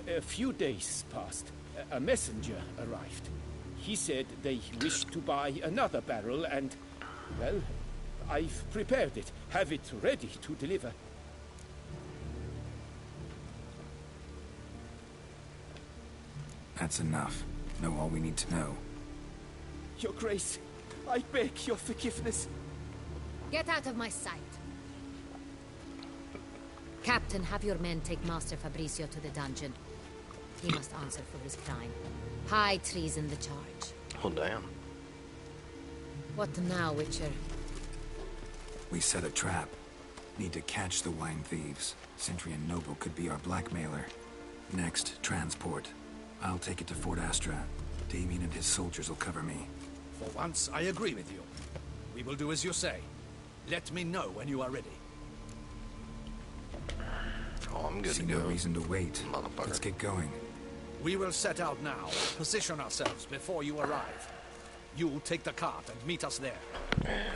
[SPEAKER 12] a few days passed. A messenger arrived. He said they wished to buy another barrel and, well, I've prepared it. Have it ready to deliver.
[SPEAKER 3] That's enough. Know all we need to know.
[SPEAKER 12] Your Grace, I beg your forgiveness.
[SPEAKER 14] Get out of my sight. Captain, have your men take Master Fabrizio to the dungeon. He must answer for his crime. High treason the charge.
[SPEAKER 2] Oh, damn.
[SPEAKER 14] What now, Witcher?
[SPEAKER 3] We set a trap. Need to catch the wine thieves. Sentry and Noble could be our blackmailer. Next, transport. I'll take it to Fort Astra. Damien and his soldiers will cover me.
[SPEAKER 7] For once, I agree with you. We will do as you say. Let me know when you are ready.
[SPEAKER 2] Oh, I'm good
[SPEAKER 3] See
[SPEAKER 2] to
[SPEAKER 3] no
[SPEAKER 2] go.
[SPEAKER 3] reason to wait. Let's get going.
[SPEAKER 7] We will set out now. Position ourselves before you arrive. You take the cart and meet us there.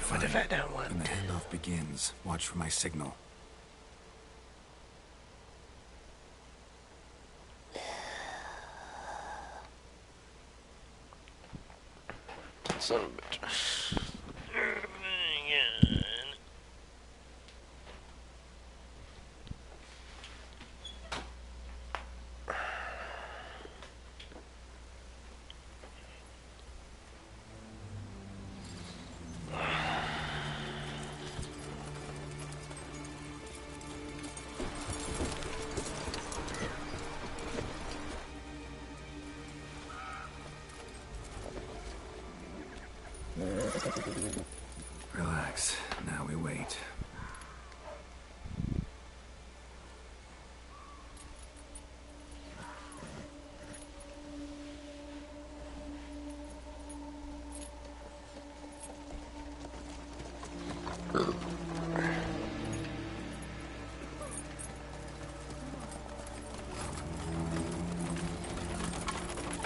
[SPEAKER 3] Fine. When the handoff begins, watch for my signal.
[SPEAKER 2] Son of a bitch.
[SPEAKER 3] Relax. Now we wait.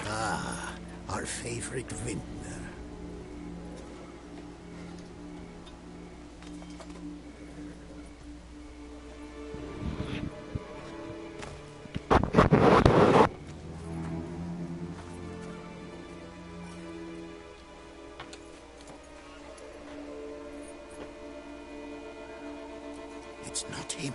[SPEAKER 5] Ah, our favorite vintner. It's not him.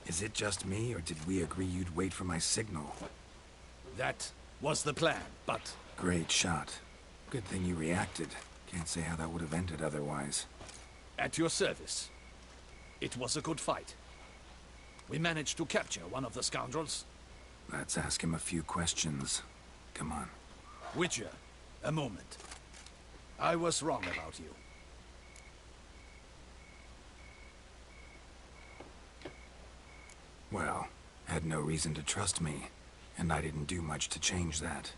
[SPEAKER 3] Is it just me, or did we agree you'd wait for my signal?
[SPEAKER 1] That was the plan, but...
[SPEAKER 3] Great shot. Good thing you reacted. Can't say how that would have ended otherwise.
[SPEAKER 1] At your service. It was a good fight. We managed to capture one of the scoundrels.
[SPEAKER 3] Let's ask him a few questions. Come on.
[SPEAKER 1] Witcher, a moment. I was wrong about you.
[SPEAKER 3] Well, had no reason to trust me, and I didn't do much to change that.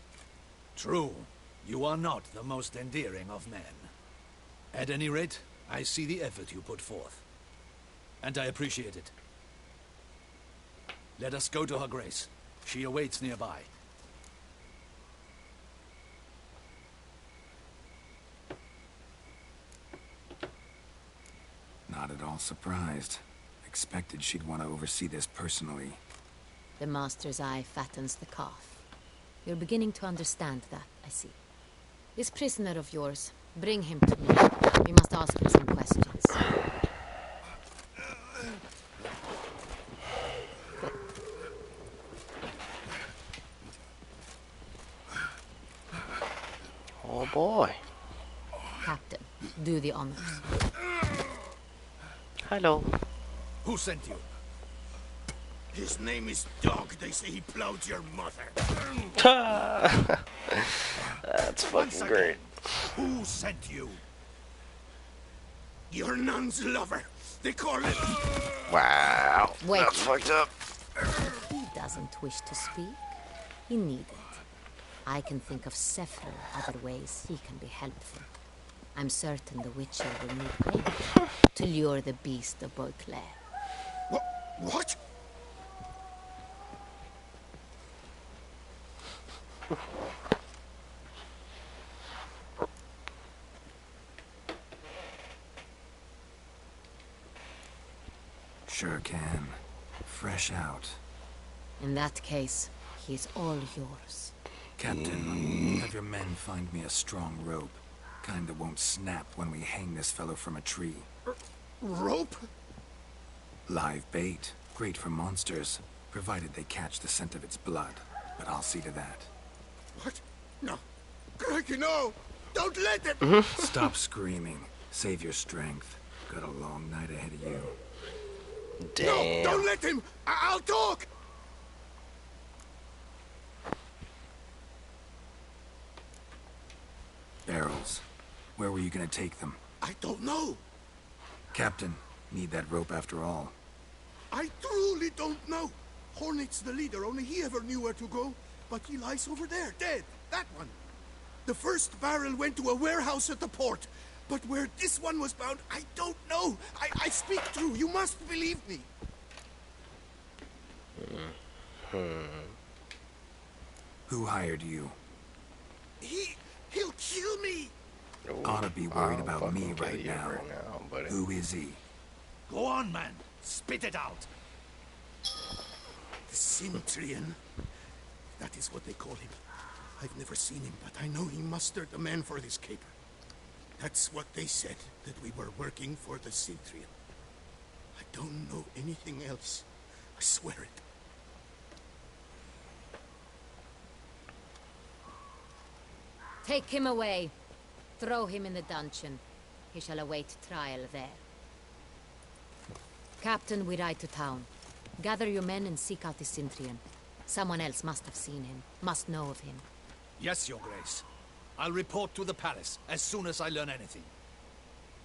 [SPEAKER 1] True. You are not the most endearing of men. At any rate, I see the effort you put forth. And I appreciate it. Let us go to her grace. She awaits nearby.
[SPEAKER 3] Not at all surprised. Expected she'd want to oversee this personally.
[SPEAKER 14] The Master's eye fattens the calf. You're beginning to understand that, I see. This prisoner of yours, bring him to me. We must ask him some questions.
[SPEAKER 2] Oh boy.
[SPEAKER 14] Captain, do the honors.
[SPEAKER 2] Hello.
[SPEAKER 1] Who sent you?
[SPEAKER 12] His name is Dog. They say he plowed your mother.
[SPEAKER 2] That's fucking great.
[SPEAKER 1] Who sent you?
[SPEAKER 12] Your nun's lover. They call it...
[SPEAKER 2] Wow.
[SPEAKER 14] Wait.
[SPEAKER 2] That's fucked up.
[SPEAKER 14] He doesn't wish to speak. He needed. I can think of several other ways he can be helpful. I'm certain the Witcher will need bait to lure the beast of Beauclair.
[SPEAKER 12] What?
[SPEAKER 3] Sure can. Fresh out.
[SPEAKER 14] In that case, he is all yours.
[SPEAKER 3] Captain, have your men find me a strong rope. Kind that won't snap when we hang this fellow from a tree.
[SPEAKER 12] Rope?
[SPEAKER 3] Live bait. Great for monsters, provided they catch the scent of its blood. But I'll see to that.
[SPEAKER 12] What? No. Crikey, no! Don't let them...
[SPEAKER 3] Stop screaming. Save your strength. Got a long night ahead of you.
[SPEAKER 2] Damn.
[SPEAKER 12] No, don't let him! I'll talk!
[SPEAKER 3] Barrels. Where were you gonna take them?
[SPEAKER 12] I don't know.
[SPEAKER 3] Captain, need that rope after all.
[SPEAKER 12] I truly don't know. Hornet's the leader, only he ever knew where to go. But he lies over there, dead. That one. The first barrel went to a warehouse at the port. But where this one was bound, I don't know. I speak true. You must believe me.
[SPEAKER 3] Who hired you?
[SPEAKER 12] He'll kill me.
[SPEAKER 3] Ought to be worried about me right now.
[SPEAKER 2] Buddy.
[SPEAKER 3] Who is he?
[SPEAKER 1] Go on, man. Spit it out.
[SPEAKER 12] The Cintrian. That is what they call him. I've never seen him, but I know he mustered the men for this caper. That's what they said, that we were working for the Cintrian. I don't know anything else. I swear it.
[SPEAKER 14] Take him away. Throw him in the dungeon. He shall await trial there. Captain, we ride to town. Gather your men and seek out the Cintrian. Someone else must have seen him, must know of him.
[SPEAKER 1] Yes, Your Grace. I'll report to the palace as soon as I learn anything.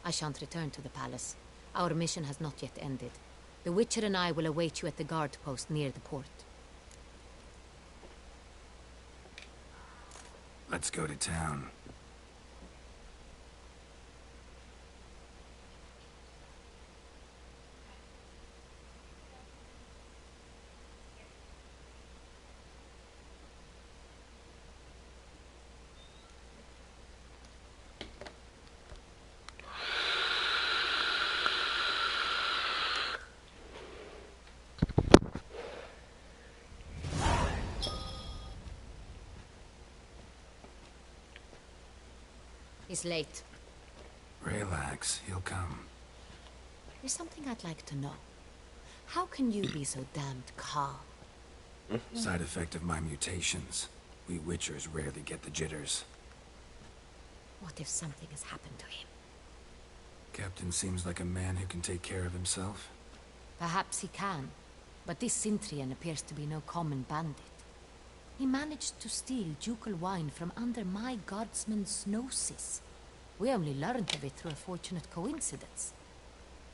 [SPEAKER 14] I shan't return to the palace. Our mission has not yet ended. The Witcher and I will await you at the guard post near the port.
[SPEAKER 3] Let's go to town.
[SPEAKER 14] He's late.
[SPEAKER 3] Relax, he'll come.
[SPEAKER 14] There's something I'd like to know. How can you be so damned calm?
[SPEAKER 3] Side effect of my mutations. We Witchers rarely get the jitters.
[SPEAKER 14] What if something has happened to him?
[SPEAKER 3] Captain seems like a man who can take care of himself.
[SPEAKER 14] Perhaps he can, but this Sintrian appears to be no common bandit. He managed to steal ducal wine from under my guardsman's noses. We only learned of it through a fortunate coincidence.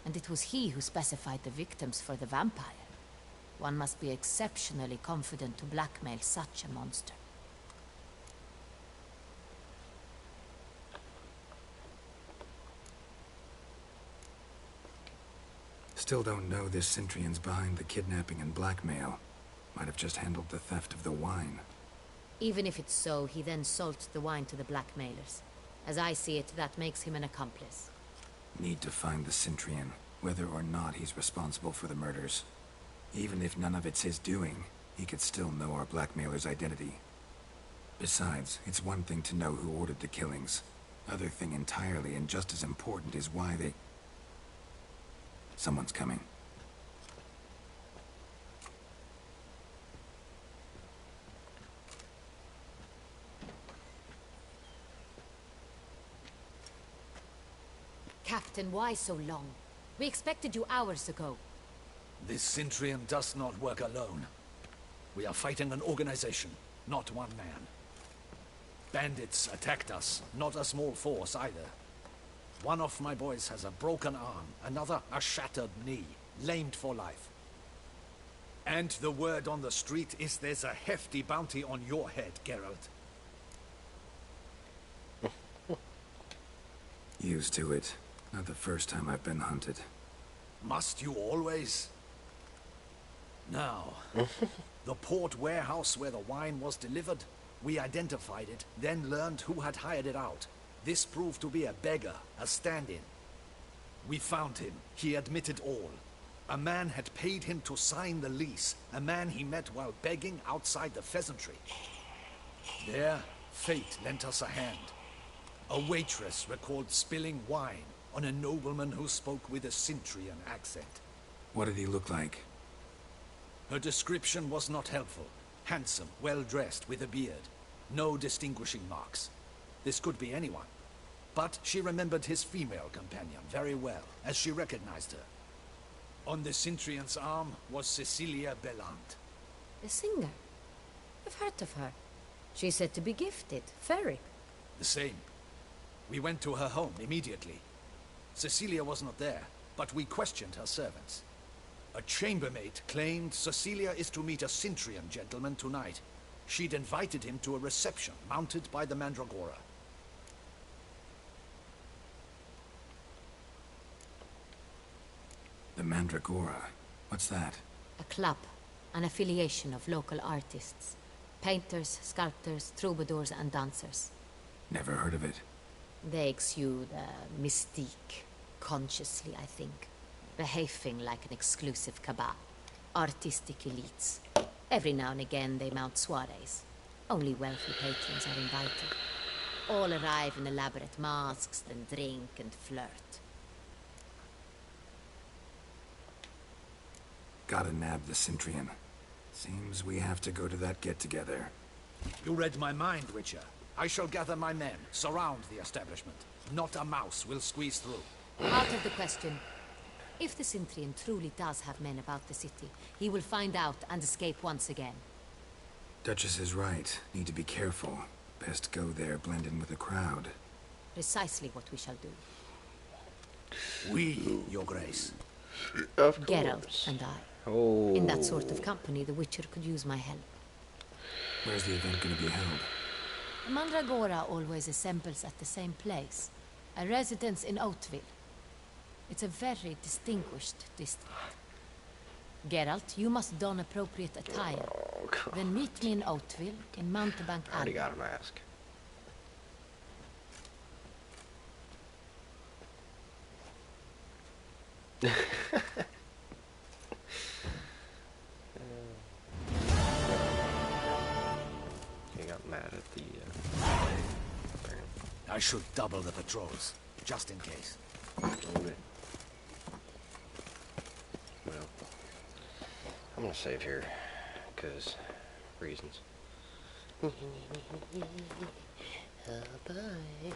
[SPEAKER 14] And it was he who specified the victims for the vampire. One must be exceptionally confident to blackmail such a monster.
[SPEAKER 3] Still don't know this Sintrian's behind the kidnapping and blackmail. Might have just handled the theft of the wine.
[SPEAKER 14] Even if it's so, he then sold the wine to the blackmailers. As I see it, that makes him an accomplice.
[SPEAKER 3] Need to find the Sintrian, whether or not he's responsible for the murders. Even if none of it's his doing, he could still know our blackmailer's identity. Besides, it's one thing to know who ordered the killings. Other thing entirely, and just as important, is why they... Someone's coming.
[SPEAKER 14] Captain, why so long? We expected you hours ago.
[SPEAKER 7] This Sintrian does not work alone. We are fighting an organization, not one man. Bandits attacked us, not a small force either. One of my boys has a broken arm, another a shattered knee, lamed for life. And the word on the street is there's a hefty bounty on your head, Geralt.
[SPEAKER 3] Used to it. Not the first time I've been hunted.
[SPEAKER 7] Must you always? Now, the port warehouse where the wine was delivered, we identified it, then learned who had hired it out. This proved to be a beggar, a stand-in. We found him. He admitted all. A man had paid him to sign the lease, a man he met while begging outside the pheasantry. There, fate lent us a hand. A waitress recalled spilling wine on a nobleman who spoke with a Sintrian accent.
[SPEAKER 3] What did he look like?
[SPEAKER 7] Her description was not helpful. Handsome, well-dressed, with a beard. No distinguishing marks. This could be anyone. But she remembered his female companion very well, as she recognized her. On the Sintrian's arm was Cecilia Bellant.
[SPEAKER 14] A singer? I've heard of her. She's said to be gifted. Fairy.
[SPEAKER 7] The same. We went to her home immediately. Cecilia was not there, but we questioned her servants. A chambermaid claimed Cecilia is to meet a Sintrian gentleman tonight. She'd invited him to a reception mounted by the Mandragora.
[SPEAKER 3] The Mandragora? What's that?
[SPEAKER 14] A club. An affiliation of local artists. Painters, sculptors, troubadours and dancers.
[SPEAKER 3] Never heard of it.
[SPEAKER 14] They exude a mystique. Consciously, I think. Behaving like an exclusive cabal. Artistic elites. Every now and again they mount soirees. Only wealthy patrons are invited. All arrive in elaborate masks, then drink and flirt.
[SPEAKER 3] Gotta nab the Sintrian. Seems we have to go to that get-together.
[SPEAKER 7] You read my mind, Witcher. I shall gather my men, surround the establishment. Not a mouse will squeeze through.
[SPEAKER 14] Out of the question. If the Sintrian truly does have men about the city, he will find out and escape once again.
[SPEAKER 3] Duchess is right. Need to be careful. Best go there, blend in with the crowd.
[SPEAKER 14] Precisely what we shall do.
[SPEAKER 7] We, Your Grace.
[SPEAKER 2] Of
[SPEAKER 14] Geralt
[SPEAKER 2] course.
[SPEAKER 14] and I.
[SPEAKER 2] Oh.
[SPEAKER 14] In that sort of company, the Witcher could use my help.
[SPEAKER 3] Where's the event gonna be held?
[SPEAKER 14] The Mandragora always assembles at the same place. A residence in Oatville. It's a very distinguished district. Geralt, you must don appropriate attire. Then meet me in Oatville, in Mountebank
[SPEAKER 2] I already
[SPEAKER 14] Alley.
[SPEAKER 2] got a mask. He got mad at the
[SPEAKER 7] I should double the patrols, just in case.
[SPEAKER 2] Okay. Well, I'm gonna save here, because reasons. Oh, bye.